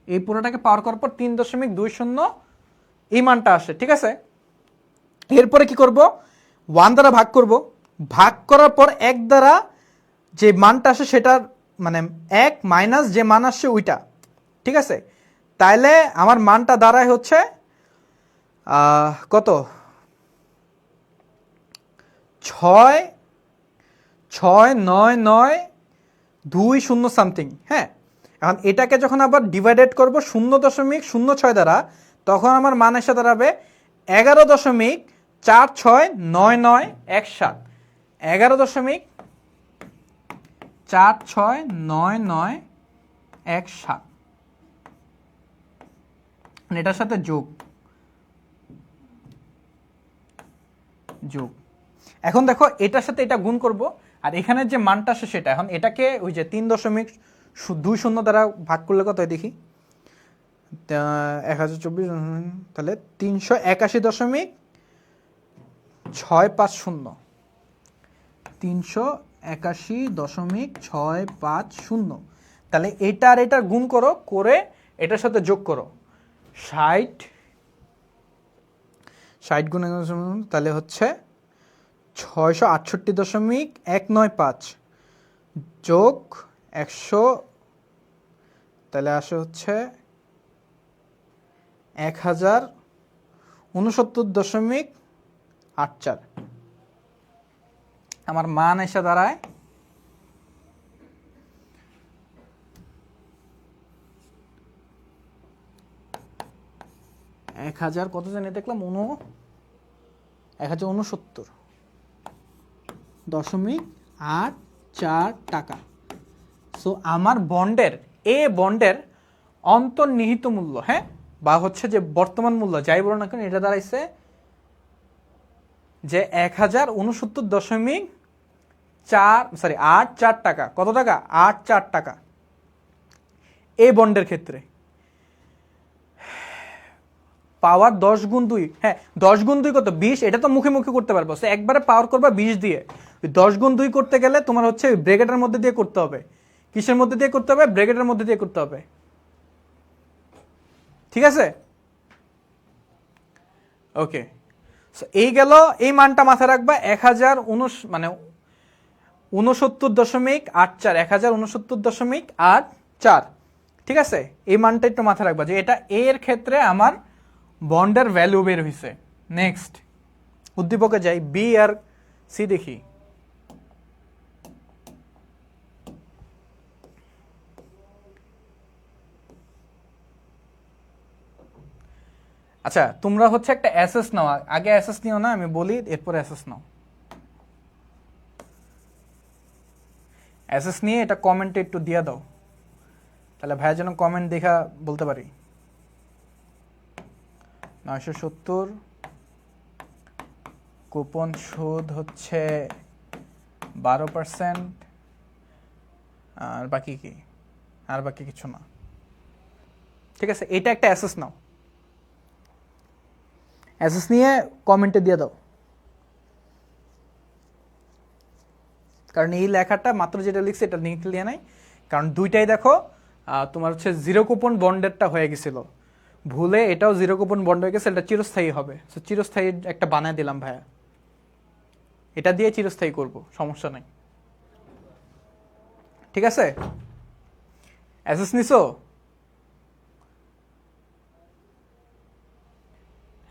এই পুরোটাকে পাওয়ার করার পর 3.20 এই মানটা আসে। ঠিক আছে, এরপরে কি করব 1 দ্বারা ভাগ করব, ভাগ করার পর 1 দ্বারা যে মানটা আসে সেটার মানে 1 মাইনাস যে মান আসছে ওইটা। ঠিক আছে, তাইলে আমার মানটা দাঁড়ায় হচ্ছে কত 6,6,9,9,20 সামথিং। হ্যাঁ, এখন এটাকে যখন আবার ডিভাইডেড করব 0.06 দ্বারা, তখন আমার মান এসে দাঁড়াবে 11.469917। 11.469917, এটার সাথে যোগ যোগ। এখন দেখো এটার সাথে এটা গুণ করব, আর এখানে যে মানটা আসে সেটা, এখন এটাকে ওই যে 3.20 দ্বারা ভাগ করলে কত হয় দেখি, 1024, তাহলে 381.650, 381.650। তাহলে এটা আর এটা গুণ করো, করে এটার সাথে যোগ করো 60 গুণ, তাহলে হচ্ছে 668.195 যোগ 100, তাহলে আসে হচ্ছে 1069.84। আমার মান এসে দাঁড়ায় 1000 কত জানি দেখলাম 1069.84 টাকা। সো আমার বন্ডের বন্ডের অন্তর্নিহিত মূল্য, হ্যাঁ, বা হচ্ছে যে বর্তমান মূল্য যাই বলো না কেন, এটা দাঁড়াইছে যে 1069.84 টাকা। কত টাকা? 84 টাকা এই বন্ডের ক্ষেত্রে। পাওয়ার 10 গুণ 2, হ্যাঁ 10 গুণ 2 কত 20, এটা তো মুখে মুখে করতে পারবো, একবারে পাওয়ার করবা 20 দিয়ে। 10 গুণ 2 করতে গেলে তোমার হচ্ছে ব্র্যাকেটের মধ্যে দিয়ে করতে হবে। কিসের মধ্যে দিয়ে করতে হবে? ব্র্যাকেটের মধ্যে দিয়ে করতে হবে। ঠিক আছে, ওকে। এই গেল, এই মানটা মাথায় রাখবা 69.84, 1069.84। ঠিক আছে, এই মানটা একটু মাথায় রাখবা যে এটা এর ক্ষেত্রে আমার বন্ডের ভ্যালু বের হয়েছে। নেক্সট উদ্দীপকে যাই, বি আর সি দেখি। আচ্ছা, তোমরা হচ্ছে একটা অ্যাসেস নাও, আগে অ্যাসেস নিও না, আমি বলি এরপর অ্যাসেস নাও। অ্যাসেস নিয়ে এটা কমেন্টে একটু দিয়ে দাও, তাহলে ভাইয়া যেন কমেন্ট দেখা বলতে পারি। 970, কুপন সুদ হচ্ছে 12%, আর বাকি কি? আর বাকি কিছু না। ঠিক আছে, এটা একটা অ্যাসেস নাও, অ্যাসেস নিয়ে কমেন্টে দিয়ে দাও। কারণ এই লেখাটা মাত্র যেটা লিখছে এটা নিয়ে নাই, কারণ দুইটাই দেখো তোমার হচ্ছে জিরো কুপন বন্ডেরটা হয়ে গেছিল, ভুলে এটাও জিরো কুপন বন্ড হয়ে গেছে, এটা চিরস্থায়ী হবে। সো চিরস্থায়ী একটা বানায় দিলাম ভাইয়া, এটা দিয়ে চিরস্থায়ী করব, সমস্যা নাই। ঠিক আছে, অ্যাসেস নিছো?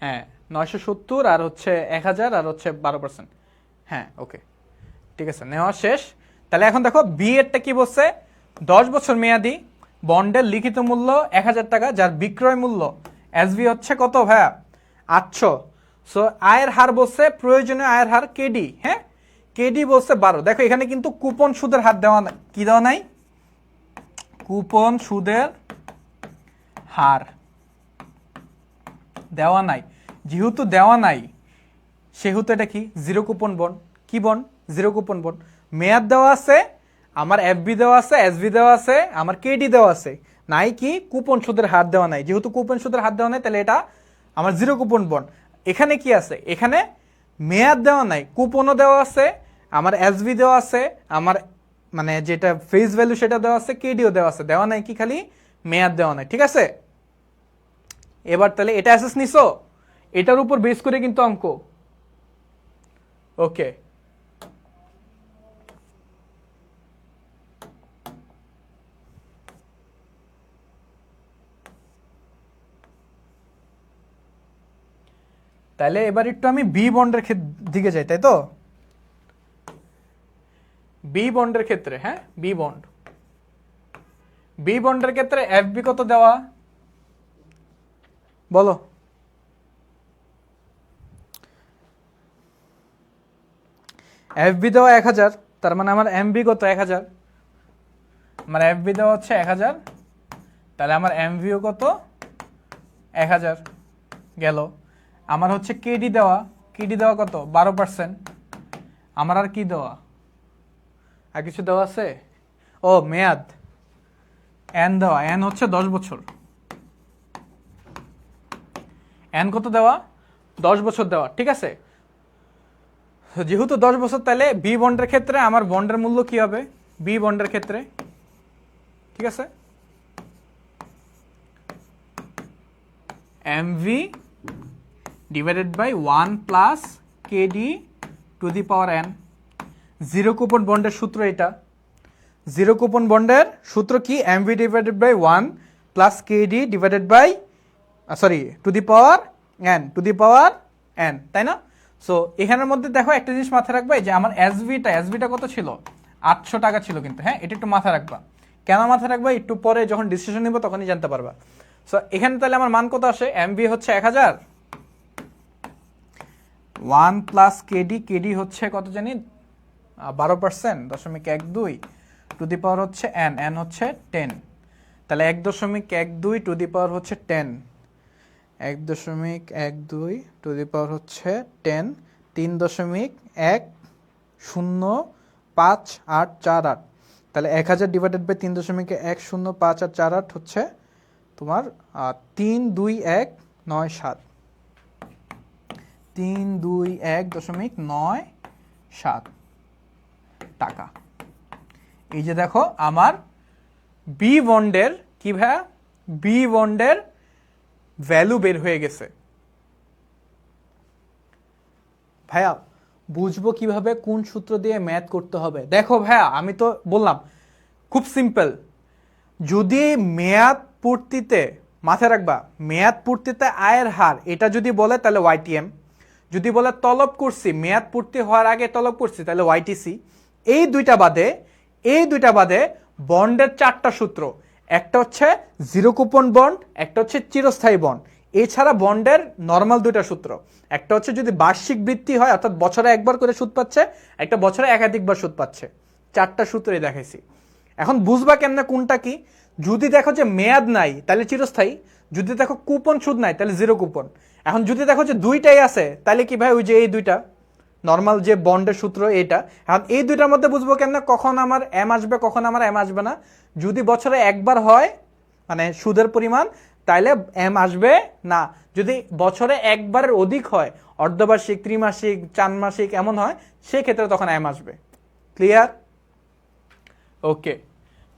হ্যাঁ, 970 আর হচ্ছে 1000 আর হচ্ছে 12%। হ্যাঁ, ওকে, ঠিক আছে, নেওয়া শেষ। তাহলে এখন দেখো বি এরটা কি বলছে, 10 বছর মেয়াদি বন্ডের লিখিত মূল্য 1000 টাকা, যার বিক্রয় মূল্য এসবি হচ্ছে কত ভাইয়া 800। সো আয়ের হার বলছে প্রয়োজনীয় আয়ের হার কেডি। হ্যাঁ, কেডি বলছে 12। দেখো এখানে কিন্তু কুপন সুদের হার দেওয়া নাই, কি দেওয়া নাই, কুপন সুদের হার দেওয়া নাই। যেহেতু দেওয়া নাই সেহেতু এটা কি জিরো কুপন বন্ড। কি বন্ড? Zero coupon bond. মেয়াদ দেওয়া আছে, আমার এফবি দেওয়া আছে, এসবি দেওয়া আছে, আমার কেডি দেওয়া আছে, নাই কি কুপন সুদের হার দেওয়া নাই। যেহেতু কুপন সুদের হার দেওয়া নাই তাহলে এটা আমার জিরো কুপন বন্ড। এখানে কি আছে, এখানে মেয়াদ দেওয়া নাই, কুপনও দেওয়া আছে, আমার এসবি দেওয়া আছে, আমার মানে যেটা ফেস ভ্যালু সেটা দেওয়া আছে, কেডিও দেওয়া আছে, দেওয়া নাই কি খালি মেয়াদ দেওয়া নাই। ঠিক আছে, এবার তাহলে এটা অ্যাসেস নিছো, এটার উপর বেস করে কিন্তু অঙ্ক। ওকে, তাহলে এবার একটু আমি বি বন্ডের দিকে যাই, তাই তো? বি বন্ডের ক্ষেত্রে, হ্যাঁ বি বন্ড, বি বন্ডের ক্ষেত্রে এফবি কত দেওয়া বলো? এফবি দেওয়া 1000, তার মানে আমার এমবি কত 1000, আমার এফবি দেওয়া হচ্ছে 1000, তাহলে আমার এমভিও কত 1000 গেল। আমার হচ্ছে কেডি দেওয়া, কেডি দেওয়া কত 12%। আমার আর কি দেওয়া, আর কিছু দেওয়া আছে? ও মেয়াদ, এন দেওয়া, এন হচ্ছে 10 বছর। এন কত দেওয়া? 10 বছর দেওয়া। ঠিক আছে, যেহেতু 10 বছর তাহলে বি বন্ডের ক্ষেত্রে আমার বন্ডের মূল্য কি হবে, বি বন্ডের ক্ষেত্রে, ঠিক আছে, MV divided by 1 plus KD to the power N. Zero coupon বন্ডের সূত্র এটা। জিরো কুপন বন্ডের সূত্র কি? MV divided by 1 plus KD divided by sorry to the power N, to the power N, তাই না? সো এখানের মধ্যে দেখো একটা জিনিস মাথায় রাখবা, যে আমার এসবিটা কত ছিল? 800 টাকা ছিল কিন্তু, হ্যাঁ এটা একটু মাথায় রাখবা। কেন মাথায় রাখবা একটু পরে যখন ডিসিশন নিব তখনই জানতে পারবা। সো এখানে তাহলে আমার মান কত আসে? এমভি হচ্ছে 1000, 1 প্লাস কেডি, কেডি হচ্ছে কত জানি 12%, 0.12 টু দি পাওয়ার হচ্ছে এন, এন হচ্ছে 10, তাহলে 1.12 টু দি পাওয়ার হচ্ছে 10, 1.12 টু দি পাওয়ার হচ্ছে 10, 3.105848, তাহলে 1000 ডিভাইডেড বাই 3.105848 হচ্ছে তোমার 32197, 321.97 টাকা। এই যে দেখো আমার বি বন্ডের কি ভাইয়া, বি বন্ডের ভ্যালু বের হয়ে গেছে। ভাইয়া বুঝবো কিভাবে, কোন সূত্র দিয়ে ম্যাথ করতে হবে? দেখো ভাইয়া আমি তো বললাম খুব সিম্পল, যদি মেয়াদ পূর্তিতে, মাথায় রাখবা মেয়াদ পূর্তিতে আয়ের হার এটা যদি বলে তাহলে ওয়াইটিএম, যদি বলে তলব করছি মেয়াদ পূর্তি হওয়ার আগে তলব করছি তাহলে ওয়াইটিসি। এই দুইটা বাদে বন্ডের 4টা সূত্র, একটা হচ্ছে জিরো কুপন বন্ড, একটা হচ্ছে চিরস্থায়ী বন্ড। এছাড়া বন্ডের নর্মাল 2টা সূত্র, একটা হচ্ছে যদি বার্ষিক বৃদ্ধি হয় অর্থাৎ বছরে একবার করে সুদ পাচ্ছে, একটা বছরে একাধিকবার সুদ পাচ্ছে। 4টা সূত্রই দেখাইছি। এখন বুঝবা কেমনে কোনটা কি? যদি দেখো যে মেয়াদ নাই তাহলে চিরস্থায়ী, যদি দেখো কুপন সুদ নাই তাহলে জিরো কুপন। এখন যদি দেখো যে দুইটাই আছে তাহলে কি ভাই ওই যে এই দুইটা নর্মাল যে বন্ডের সূত্র এটা। এখন এই দুইটার মধ্যে বুঝবো কেমনে কখন আমার এম আসবে কখন আমার এম আসবে না? যদি বছরে একবার হয় মানে সুদের পরিমাণ তাইলে এম আসবে না, যদি বছরে একবারের অধিক হয় অর্ধবার্ষিক, ত্রিমাসিক, 4 মাসিক এমন হয় সেক্ষেত্রে তখন এম আসবে। ক্লিয়ার? ওকে,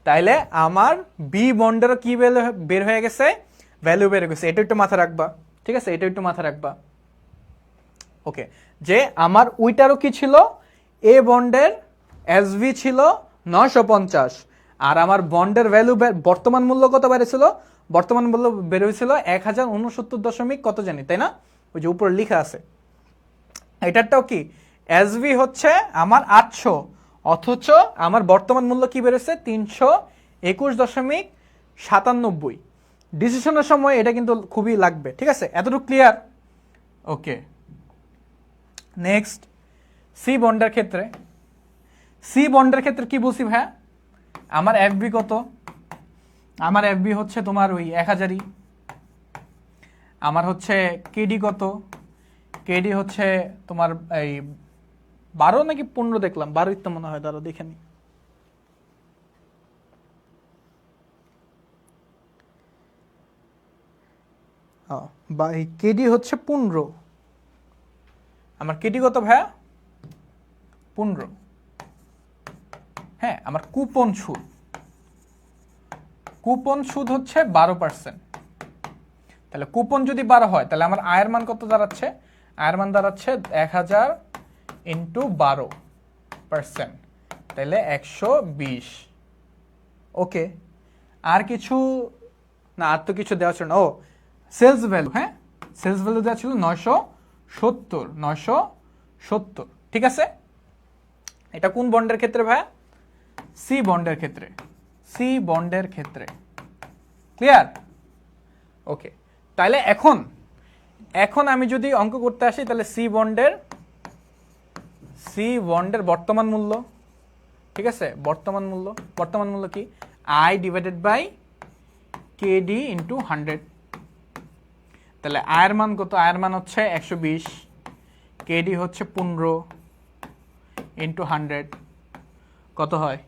তাইলে আমার বি বন্ডেরও কি বের হয়ে গেছে, ভ্যালু বের হয়ে গেছে। এটা একটু মাথায় রাখবা, ঠিক আছে, এটা একটু মাথায় রাখবা। ওকে, যে আমার ওইটারও কি ছিল, এ বন্ডের এসভি ছিল 950, আর আমার বন্ডের ভ্যালু বর্তমান মূল্য কত বেড়েছিল? বর্তমান মূল্য বের হয়েছিল 1069 কত জানি, তাই না? ওই যে উপরে লেখা আছে। এটারটাও কি এসভি হচ্ছে আমার 800, অথচ আমার বর্তমান মূল্য কি বেরোচ্ছে 321.97। ডিসিশনের সময় এটা কিন্তু খুবই লাগবে, ঠিক আছে? এতটুকু ক্লিয়ার? ওকে, নেক্সট সি বন্ডের ক্ষেত্রে কি বলছি ভাইয়া, আমার এফবি কত, আমার এফবি হচ্ছে তোমার ওই 1000ই, আমার হচ্ছে কেডি কত, কেডি হচ্ছে তোমার এই 12 নাকি 15 দেখলাম, 12 তো মনে হয়, দাঁড়া দেখে নি। কেডি হচ্ছে 15, আমার কেডি কত ভাইয়া 15। হ্যাঁ, আমার কুপন সুদ হচ্ছে 12%। তাহলে কুপন যদি 12 হয় তাহলে আমার আয়ের মান কত দাঁড়াচ্ছে, আয়ের মান দাঁড়াচ্ছে 1000 ইন্টু 12%, তাহলে 120। ওকে, আর কিছু না, আর তো কিছু দেওয়া ছিল না। ও সেলস ভ্যালু, হ্যাঁ সেলস ভ্যালু দেওয়া ছিল 970। ঠিক আছে, এটা কোন বন্ডের ক্ষেত্রে ভাইয়া, সি বন্ডের ক্ষেত্রে। ক্লিয়ার? ওকে, তাহলে এখন আমি যদি অঙ্ক করতে আসি, তাহলে সি বন্ডের বর্তমান মূল্য, ঠিক আছে, বর্তমান মূল্য কি, I divided by KD into 100। তাহলে আয়ের মান কত, আয়ের মান হচ্ছে 120, কেডি হচ্ছে 15 ইন্টু 100, কত হয়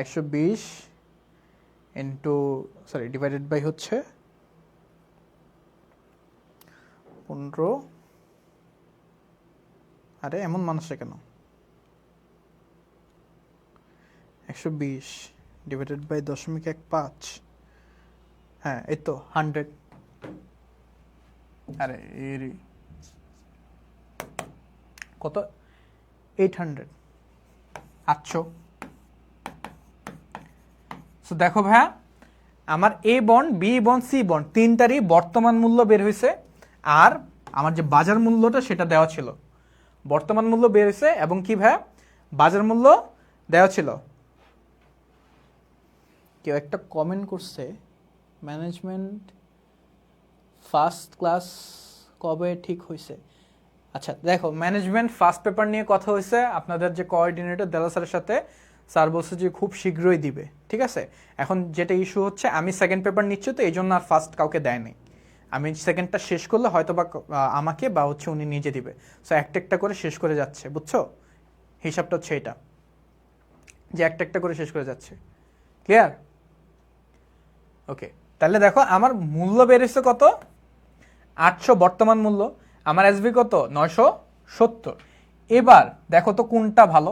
120 ইন্টু ডিভাইডেড বাই হচ্ছে 15। আরে এমন মানুষে কেন, 120 ডিভাইডেড বাই 0.15, হ্যাঁ এই তো 100। আরে এর কত, 800, 800। সো দেখো ভাইয়া, আমার A bond, B bond, C bond তিনটারই বর্তমান মূল্য বের হয়েছে, আর আমার যে বাজার মূল্যটা সেটা দেওয়া ছিল। বর্তমান মূল্য বের হয়েছে এবং কি ভাইয়া, বাজার মূল্য দেওয়া ছিল। কেউ একটা কমেন্ট করছে, ম্যানেজমেন্ট ফার্স্ট ক্লাস কবে ঠিক হয়েছে। আচ্ছা দেখো, ম্যানেজমেন্ট ফার্স্ট পেপার নিয়ে কথা হয়েছে আপনাদের যে কোঅর্ডিনেটর দেলা স্যারের সাথে, স্যার বলছে যে খুব শীঘ্রই দিবে। ঠিক আছে, এখন যেটা ইস্যু হচ্ছে, আমি সেকেন্ড পেপার নিচ্ছি, তো এই জন্য আর ফার্স্ট কাউকে দেয়নি। আমি সেকেন্ডটা শেষ করলে হয়তো বা আমাকে বা হচ্ছে উনি নিজে দিবে। সো একটা করে শেষ করে যাচ্ছে, বুঝছো, হিসাবটা হচ্ছে এটা, যে একটা করে শেষ করে যাচ্ছে। ক্লিয়ার? ওকে, তাহলে দেখো আমার মূল্য বেড়েছে কত, 800 বর্তমান মূল্য, আমার এসবি কত 970। এবার দেখো তো কোনটা ভালো,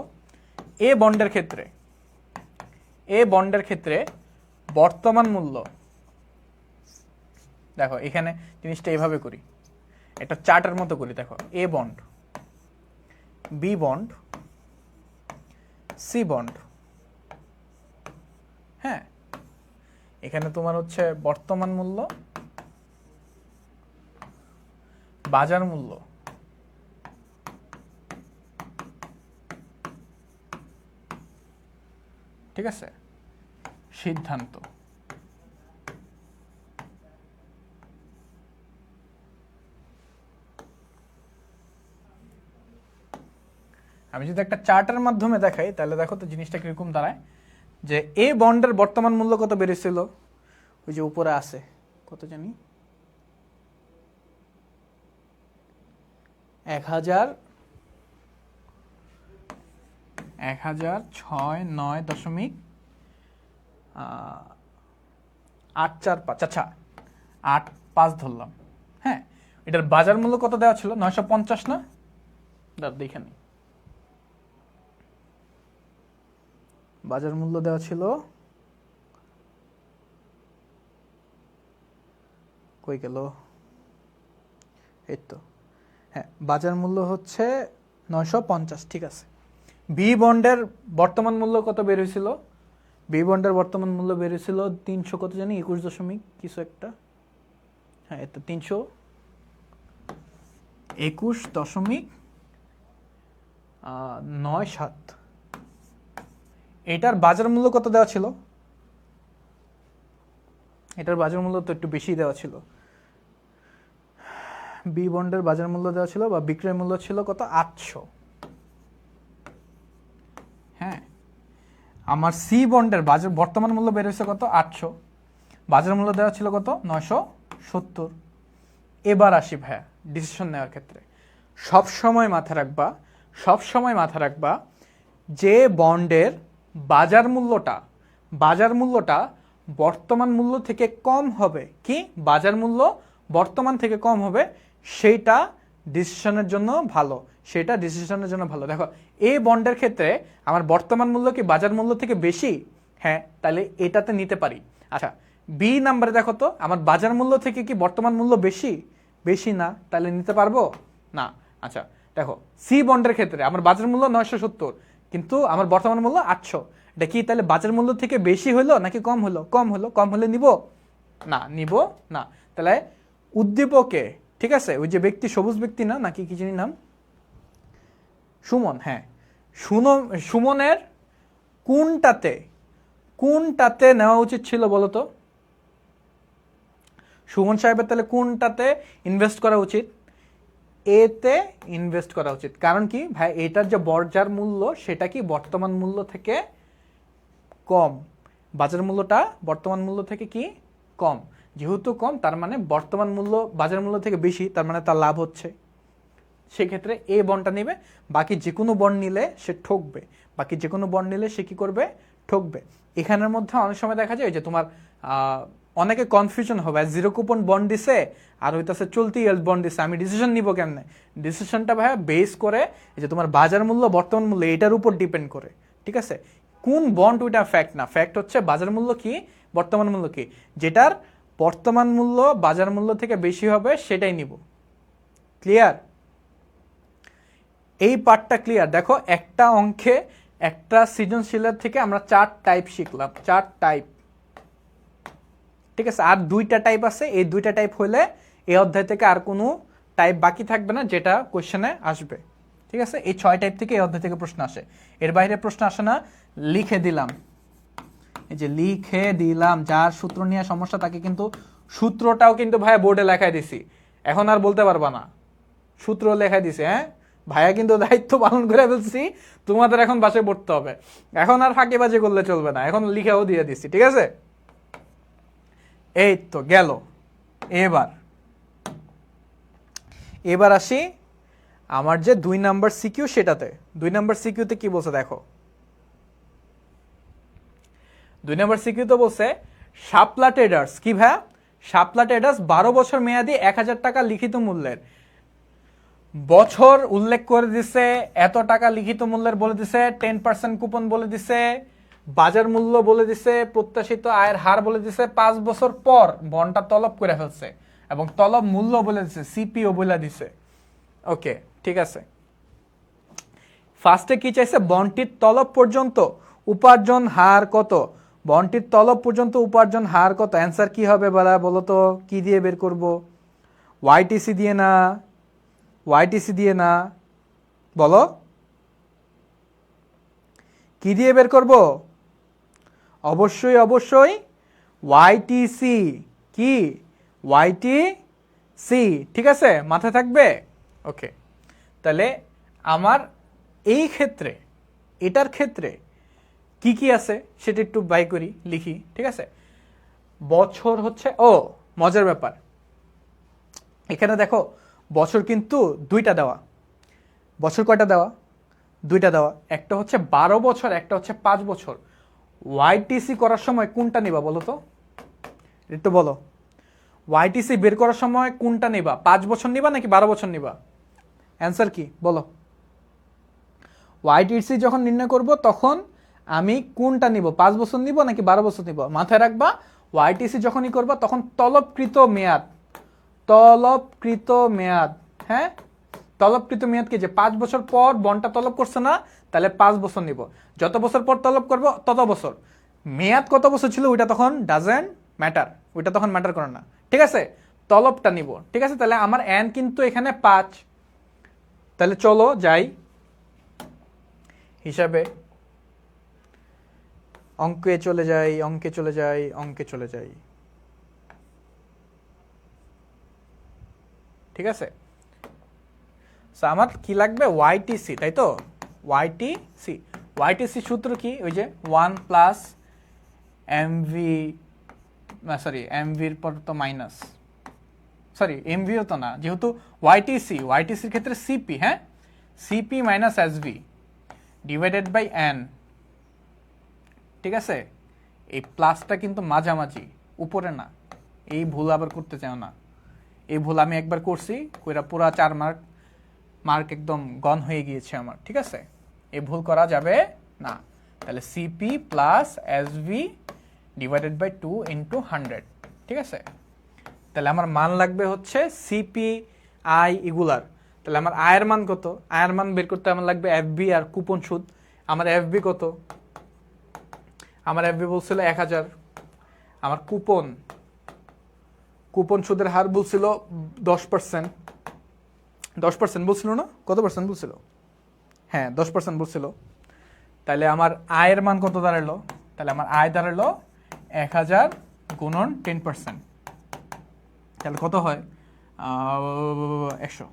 এ বন্ডের ক্ষেত্রে বর্তমান মূল্য, দেখো এখানে জিনিসটা এইভাবে করি, এটা চার্টের মতো করি। দেখো A bond, B bond, C bond, হ্যাঁ এখানে তোমার হচ্ছে বর্তমান মূল্য, বাজার মূল্য, ঠিক আছে, সিদ্ধান্ত। আমি যদি একটা চার্টের মাধ্যমে দেখাই, তাহলে দেখো তো জিনিসটা কিরকম দাঁড়ায়, যে এ বন্ডের বর্তমান মূল্য কত বেড়েছিল, ওই যে উপরে আছে কত জানি, 1006.9.845, আচ্ছা 85 ধরলাম। হ্যাঁ, এটার বাজার মূল্য কত দেওয়া ছিল, 950 না, দেখে নি, বাজার মূল্য দেওয়া ছিল, কই গেল, এই তো, হ্যাঁ বাজার মূল্য হচ্ছে 950। ঠিক আছে, বি বন্ডের বর্তমান মূল্য কত বের হয়েছিল, বি বন্ডের বর্তমান মূল্য বের হয়েছিল 300 কত জানি 21 দশমিক কিছু একটা, হ্যাঁ এটা 321.97। এটার বাজার মূল্য কত দেওয়া ছিল, এটার বাজার মূল্য তো একটু বেশি দেওয়া ছিল, বি বন্ডের বাজার মূল্য দেওয়া ছিল বা বিক্রয় মূল্য ছিল কত 800। হ্যাঁ, আমার সি বন্ডের বাজার বর্তমান মূল্য বের হয়েছে কত 800, বাজার মূল্য দেওয়া ছিল কত 970। এবার আসি ভাইয়া ডিসিশন নেওয়ার ক্ষেত্রে সবসময় মাথা রাখবা যে বন্ডের বাজার মূল্যটা বর্তমান মূল্য থেকে কম হবে, কি বাজার মূল্য বর্তমান থেকে কম হবে, সেইটা ডিসিশনের জন্য ভালো, দেখো এই বন্ডের ক্ষেত্রে আমার বর্তমান মূল্য কি বাজার মূল্য থেকে বেশি, হ্যাঁ তাহলে এটাতে নিতে পারি। আচ্ছা বি নাম্বারে দেখো তো আমার বাজার মূল্য থেকে কি বর্তমান মূল্য বেশি না, তাহলে নিতে পারবো না। আচ্ছা দেখো সি বন্ডের ক্ষেত্রে আমার বাজার মূল্য 970 কিন্তু আমার বর্তমান মূল্য 800, এটা কি তাহলে বাজার মূল্য থেকে বেশি হলো নাকি কম হলো? কম হলে নিব না। তাহলে উদ্দীপকে, ঠিক আছে, ওই যে ব্যক্তি সবুজ ব্যক্তি না নাকি কি জানি নাম, সুমন, হ্যাঁ সুমনের কোনটাতে নেওয়া উচিত ছিল বলো তো? সুমন সাহেবের তাহলে কোনটাতে ইনভেস্ট করা উচিত? এতে ইনভেস্ট করা উচিত। কারণ কি ভাই, এটার যে বাজার মূল্য সেটা কি বর্তমান মূল্য থেকে কম, বাজার মূল্যটা বর্তমান মূল্য থেকে কি কম, যেহেতু কম তার মানে বর্তমান মূল্য বাজার মূল্য থেকে বেশি, তার মানে তার লাভ হচ্ছে, সেক্ষেত্রে এ বন্ডটা নেবে। বাকি যে কোনো বন্ড নিলে সে ঠকবে, সে কি করবে? ঠকবে। এখানের মধ্যে অনেক সময় দেখা যায় যে তোমার অনেকে কনফিউশন হবে, জিরো কুপন বন্ড দিছে আর হইতাছে চলতি ইয়েল্ড বন্ড দিছে, আমি ডিসিশন নিব কেমনে? ডিসিশনটা ভাইয়া বেস করে যে তোমার বাজার মূল্য বর্তমান মূল্য এটার উপর ডিপেন্ড করে, ঠিক আছে? কোন বন্ড ওইটা ফ্যাক্ট না, ফ্যাক্ট হচ্ছে বাজার মূল্য কি বর্তমান মূল্য কি, যেটার বর্তমান মূল্য বাজার মূল্য থেকে বেশি হবে সেটাই নিব। ক্লিয়ার? এই পার্টটা ক্লিয়ার? দেখো একটা অঙ্কে একটা সৃজনশীলের থেকে আমরা 4 টাইপ শিখলাম, 4 টাইপ, ঠিক আছে? আর 2টা টাইপ আছে, এই 2টা টাইপ হলে এই অধ্যায় থেকে আর কোনো টাইপ বাকি থাকবে না যেটা কোশ্চেনে আসবে, ঠিক আছে? এই 6 টাইপ থেকে এই অধ্যায় থেকে প্রশ্ন আসে, এর বাইরে প্রশ্ন আসে না। লিখে দিলাম, এই যে লিখে দিলাম, যার সূত্র নিয়ে সমস্যা তাকে কিন্তু সূত্রটাও কিন্তু ভাইয়া বোর্ডে লেখাই দিছি, এখন আর বলতে পারবা না সূত্র লেখাই দিছি। হ্যাঁ ভাইয়া কিন্তু দায়িত্ব পালন করে ফেলছি, তোমাদের এখন বাসায় পড়তে হবে, এখন আর ফাঁকিবাজি করলে চলবে না, এখন লিখেও দিয়ে দিছি, ঠিক আছে? এই তো গেল। এবার আসি আমার যে 2 নাম্বার সিকিউ, সেটাতে 2 নাম্বার সিকিউতে কি বলছে দেখো। 2 নাম্বার সিকিউতে বলছে শাপলা ট্রেডার্স, কি ভাইয়া? শাপলা ট্রেডার্স 12 বছর মেয়াদি 1000 টাকা লিখিত মূল্যের, বছর উল্লেখ করে দিছে, এত টাকা লিখিত মূল্যের বলে দিছে, 10% কুপন বলে দিছে, বাজার মূল্য বলে দিছে, প্রত্যাশিত আয়ের হার বলে দিছে, 5 বছর পর বন্ডটা তলব করে ফেলছে এবং তলব মূল্য বলে দিছে, সিপিও বলে দিছে। ওকে, ঠিক আছে। ফার্স্টে কি চাইছে? বন্ডটির তলব পর্যন্ত উপার্জন হার কত, বন্ডটির তলব পর্যন্ত উপার্জন হার কত? অ্যান্সার কি হবে বলো তো? কি দিয়ে বের করব? ওয়াইটিসি দিয়ে না, বলো কি দিয়ে বের করব? অবশ্যই ওয়াইটিসি, কি ওয়াইটিসি, ঠিক আছে, মাথায় থাকবে। ওকে, তাহলে আমার এই ক্ষেত্রে, এটার ক্ষেত্রে কি কি আছে সেটা একটু বাই করি, লিখি, ঠিক আছে? বছর হচ্ছে, ও মজার ব্যাপার, এখানে দেখো বছর কিন্তু 2টা দেওয়া, বছর কয়টা দেওয়া? 2টা দেওয়া, একটা হচ্ছে 12 বছর, একটা হচ্ছে 5 বছর। ওয়াইটিসি করার সময় কোনটা নিবা বলো তো? একটু বলো, ওয়াইটিসি বের করার সময় কোনটা নিবা? 5 বছর নিবা নাকি 12 বছর নিবা? অ্যান্সার কি বলো? ওয়াইটিসি যখন নির্ণয় করব তখন আমি কোনটা নিব, 5 বছর নিব নাকি 12 বছর নিব? মাথায় রাখবা ওয়াইটিসি যখনই করবা তখন তলবকৃত মেয়াদ, হ্যাঁ তলবকৃত মেয়াদ কি, যে 5 বছর পর বন্ডটা তলব করছে না, তাহলে 5 বছর নিব, যত বছর পর তলব করব তত বছর। মেয়াদ কত বছর ছিল ওইটা তখন ডাজেন্ট ম্যাটার, ওইটা তখন ম্যাটার করে না, ঠিক আছে? তলবটা নিব, ঠিক আছে? তাহলে আমার এন কিন্তু এখানে 5, তাহলে চলো যাই হিসাবে, অঙ্কে চলে যাই, ঠিক আছে? সো আমার কি লাগবে, ওয়াইটিসি, তাই তো? ওয়াইটিসি, ওয়াইটিসি সূত্র কি? ওই যে 1 প্লাস এমভি, সরি এমভির পর তো মাইনাস, সরি এমভিও তো না, যেহেতু ওয়াইটিসি, ওয়াইটিসির ক্ষেত্রে সিপি, হ্যাঁ, CP minus SV divided by N, ঠিক আছে? এই প্লাসটা কিন্তু মাঝামাঝি, উপরে না, এই ভুল আবার করতে চাও না। এই ভুল আমি একবার করছি, কইরা পুরা 4 মার্ক একদম গন হয়ে গিয়েছে আমার, ঠিক আছে? এই ভুল করা যাবে না। তাহলে CP plus SV divided by 2 into 100, ঠিক আছে? তাহলে আমার মান লাগবে হচ্ছে সিপি আই এগুলার। তাহলে আমার আয়ের মান কত? আয়ের মান বের করতে আমার লাগবে এফবি আর কুপন সুদ। আমার এফবি কত? আমার এফবি বলছিল 1000, আমার কুপন সুদের হার বলছিল 10%, 10% বলছিল না? কত পার্সেন্ট বলছিল? হ্যাঁ 10% বলছিল। তাহলে আমার আয়ের মান কত দাঁড়ালো? তাহলে আমার আয় দাঁড়ালো 1000 গুণন 10%, তাহলে কত হয়? 100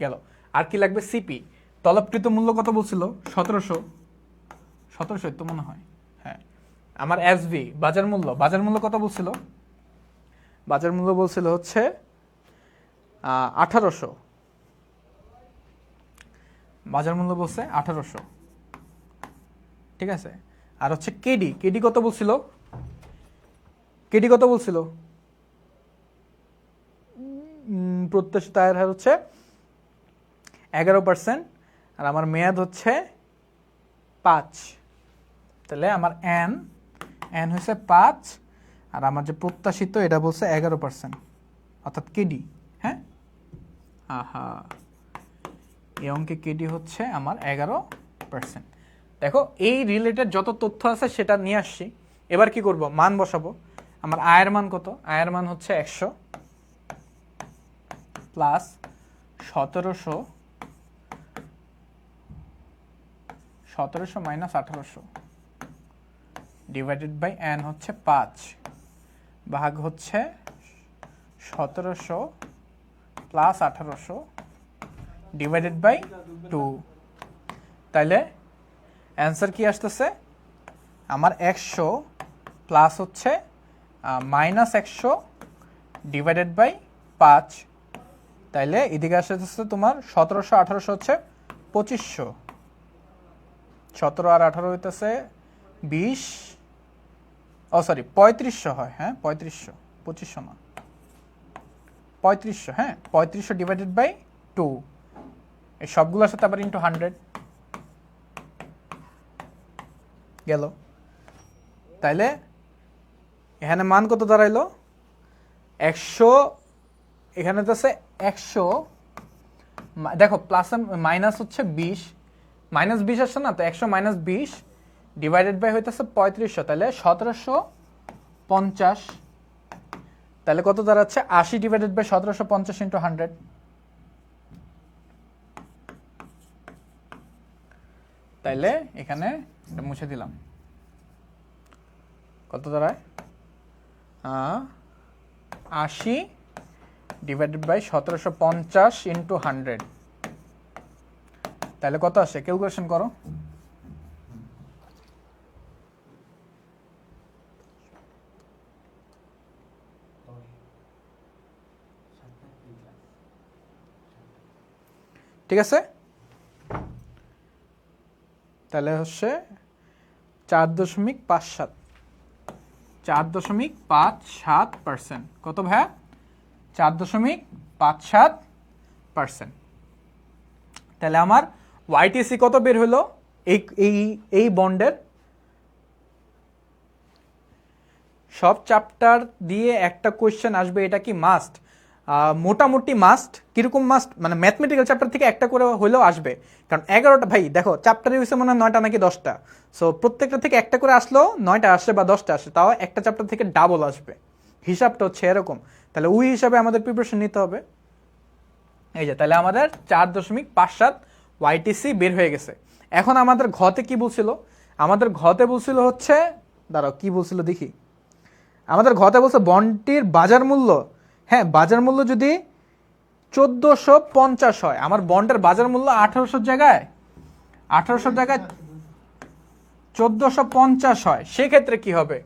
গেল। আর কি লাগবে? সিপি, তলবকৃত মূল্য কত বলছিল? 1700 তো মনে হয়, হ্যাঁ। আমার এসভি বাজার মূল্য কত বলছিল? বাজার মূল্য বলছিল হচ্ছে 1800, বাজার মূল্য বলছে 1800, ঠিক আছে? আর হচ্ছে কেডি কত বলছিল? প্রত্যাশিত আয়ের হার হচ্ছে 11%, আর আমার মেয়াদ হচ্ছে 5। তাহলে আমার এন হচ্ছে 5, আর আমার যে প্রত্যাশিত এটা বলছে 11%, অর্থাৎ কেডি, হ্যাঁ। আহা, এই অঙ্কে কেডি হচ্ছে আমার 11%। দেখো এই রিলেটেড যত তথ্য আছে সেটা নিয়ে আসছি। এবার কি করব? মান বসাবো। আমার আয়ের মান কত? আয়ের মান হচ্ছে 100 plus 1700 minus 1800 divided by N হচ্ছে 5 ভাগ হচ্ছে 1700 প্লাস 1800 ডিভাইডেড বাই 2। তাইলে অ্যান্সার কি আসতেছে? আমার 100 প্লাস হচ্ছে মাইনাস 100 ডিভাইডেড বাই 5। তাইলে এদিকে আসতেছে তোমার 1700 1800 হচ্ছে 2500, 17 আর 18 হইতেছে 20, ও সরি 3500 হয়, হ্যাঁ 3500, 2500 না 3500, হ্যাঁ 3500 ডিভাইডেড বাই 2, এই সবগুলোর সাথে আবার ইন্টু 100 গেল। তাইলে এখানে মান কত দাঁড়াইলো? 100, এখানে তো আছে 100, দেখো প্লাস মাইনাস হচ্ছে 20, মাইনাস 20 আসছে না, তো 100 মাইনাস 20 ডিভাইডেড বাই হইতেছে 3500, তাহলে 1750। তাহলে কত দাঁড়াচ্ছে? 80 ডিভাইডেড বাই 1750 ইন্টু 100। তাইলে এখানে এটা মুছে দিলাম, কত দাঁড়ায়? 80 ডিভাইডেড বাই 1750 ইন্টু 100, তাহলে কত আসে? ক্যালকুলেশন করো। ঠিক আছে, তাহলে হচ্ছে 4.57, 4.57%। কত ভাইয়া? 4.57%। তাহলে আমার ওয়াইটিসি কত বের হলো এই বন্ডের? সব চ্যাপ্টার দিয়ে একটা কোয়েশ্চেন আসবে, এটা কি মাস্ট? মোটামুটি মাস্ট। কিরকম মাস্ট? মানে ম্যাথমেটিক্যাল চ্যাপ্টার থেকে একটা করে হলেও আসবে, কারণ 11টা ভাই দেখো চ্যাপ্টারে হয়েছে মনে হয় 9টা নাকি 10টা, সো প্রত্যেকটা থেকে একটা করে আসলেও 9টা আসে বা 10টা আসে, তাও একটা চ্যাপ্টার থেকে ডাবল আসবে, হিসাবটা হচ্ছে এরকম। তাহলে ওই হিসাবে আমাদের প্রিপারেশন নিতে হবে। এই যে তাহলে আমাদের 4.57 ওয়াইটিসি বের হয়ে গেছে। এখন আমাদের ঘতে কি বলছিল? আমাদের ঘতে বলছিল হচ্ছে, দাঁড়াও কি বলছিল দেখি, আমাদের ঘতে বলছে বন্ডটির বাজার মূল্য, হ্যাঁ, বাজার মূল্য যদি 1450 হয়, আমার বন্ডের বাজার মূল্য 1800 জায়গায় 1450 হয়, সেক্ষেত্রে কি হবে?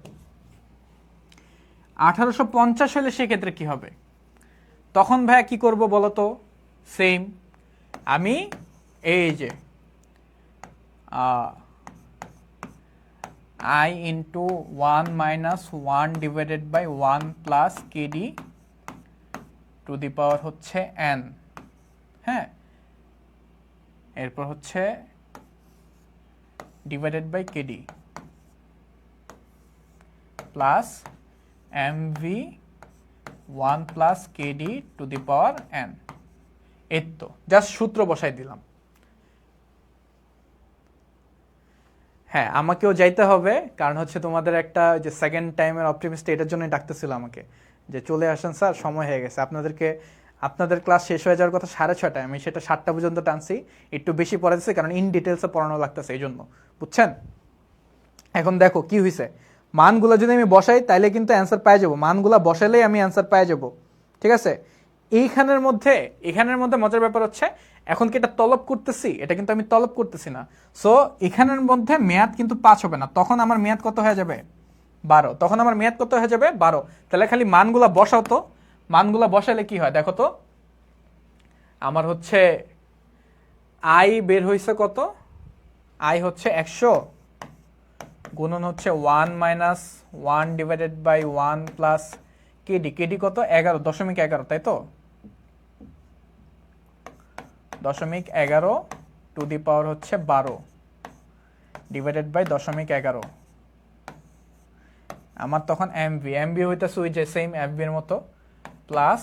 1850 হলে সেক্ষেত্রে কি হবে? তখন ভাইয়া কি করব বলো তো? সেম, আমি এই যে I into 1 minus 1 divided by 1 plus kd to the power হচ্ছে n, হ্যাঁ, এরপর হচ্ছে divided by kd plus mv 1 plus kd to the power n। এই তো জাস্ট সূত্র বসাই দিলাম। হ্যাঁ, আমাকেও যাইতে হবে, কারণ হচ্ছে তোমাদের একটা যে সেকেন্ড টাইমের অপটিমিস্ট, এটার জন্যই ডাকতেছিল আমাকে যে চলে আসেন স্যার, সময় হয়ে গেছে। আপনাদের ক্লাস শেষ হয়ে যাওয়ার কথা 6:30, আমি সেটা 7টা পর্যন্ত টানছি, একটু বেশি পড়াতেছি কারণ ইন ডিটেলসে পড়ানো লাগতেছে এই জন্য, বুঝছেন? এখন দেখো কি হয়েছে, মানগুলো যদি আমি বসাই তাইলে কিন্তু অ্যান্সার পাই যাবো, মানগুলো বসালেই আমি অ্যান্সার পাই যাবো, ঠিক আছে? এখানের মধ্যে মজার ব্যাপার হচ্ছে, এখন কি এটা তলব করতেছি? এটা কিন্তু আমি তলব করতেছি না। সো এখানের মধ্যে মেয়াদ কিন্তু 5 হবে না, তখন আমার মেয়াদ কত হয়ে যাবে? 12। তখন আমার মেয়াদ কত হয়ে যাবে? 12। তাহলে খালি মানগুলা বসাও তো, মানগুলা বসালে কি হয় দেখো তো। আমার হচ্ছে আই বের হয়েছে কত? আই হচ্ছে 100 গুণন হচ্ছে 1 minus 1 divided by 1 plus KD. KD কত? 11.11, তাই তো? 0.11 টু দি পাওয়ার হচ্ছে 12 ডিভাইডেড বাই 0.11। আমার তখন এমভি হইতেছে ওই যে সেম এমভির মতো, plus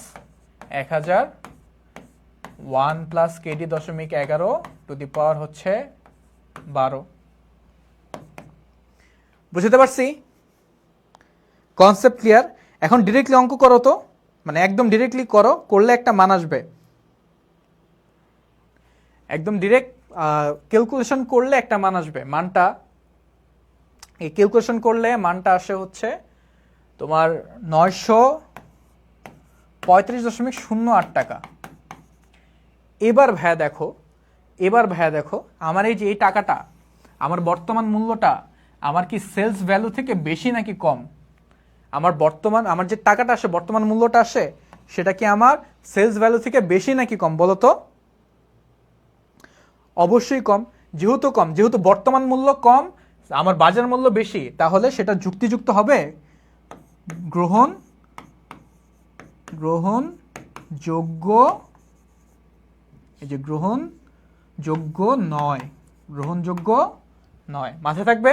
1000 1 plus KD 0.11 to the power হচ্ছে 12। বুঝতে পারছি? Concept clear? এখন ডিরেক্টলি অঙ্ক করো তো, মানে একদম ডিরেক্টলি করো, করলে একটা মান আসবে। একদম ডিরেক্ট ক্যালকুলেশন করলে একটা মান আসবে। মানটা এই ক্যালকুলেশন করলে মানটা আসে হচ্ছে তোমার 935.08 টাকা। এবার ভাইয়া দেখো আমার এই যে এই টাকাটা, আমার বর্তমান মূল্যটা, আমার কি সেলস ভ্যালু থেকে বেশি নাকি কম? আমার যে টাকাটা আসে, বর্তমান মূল্যটা আসে, সেটা কি আমার সেলস ভ্যালু থেকে বেশি নাকি কম বলো তো? অবশ্যই কম। যেহেতু বর্তমান মূল্য কম, আমার বাজার মূল্য বেশি, তাহলে সেটা যুক্তিযুক্ত হবে? গ্রহণযোগ্য নয়, মাথায় থাকবে?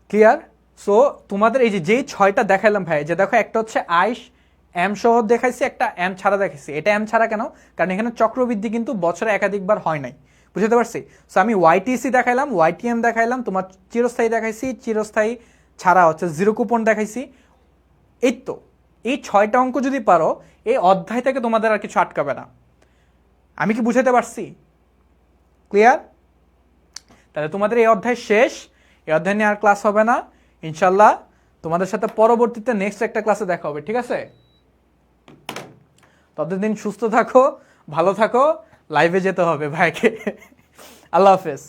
ক্লিয়ার? সো তোমাদের এই যেই 6টা দেখাইলাম ভাই, যে দেখো একটা হচ্ছে আইস এম সহ দেখাইছি, একটা এম ছাড়া দেখাইছি। এটা এম ছাড়া কেন? কারণ এখানে চক্রবৃদ্ধি কিন্তু বছরে একাধিকবার হয় নাই, বুঝতে পারছি? সো আমি ওয়াইটিসি দেখাইলাম, ওয়াইটিএম দেখাইলাম, তোমার চিরস্থায়ী দেখাইছি, চিরস্থায়ী ছাড়া হচ্ছে জিরো কুপন দেখাইছি। এই তো এই 6টা অঙ্ক যদি পারো, এই অধ্যায় থেকে তোমাদের আর কিছু আটকাবে না। আমি কি বুঝাতে পারছি? ক্লিয়ার? তাহলে তোমাদের এই অধ্যায় শেষ, এই অধ্যায় নিয়ে আর ক্লাস হবে না ইনশাল্লাহ। তোমাদের সাথে পরবর্তীতে নেক্সট একটা ক্লাসে দেখা হবে, ঠিক আছে? ততদিন সুস্থ থাকো, ভালো থাকো, লাইভে যেতে হবে ভাইকে। আল্লাহ হাফেজ।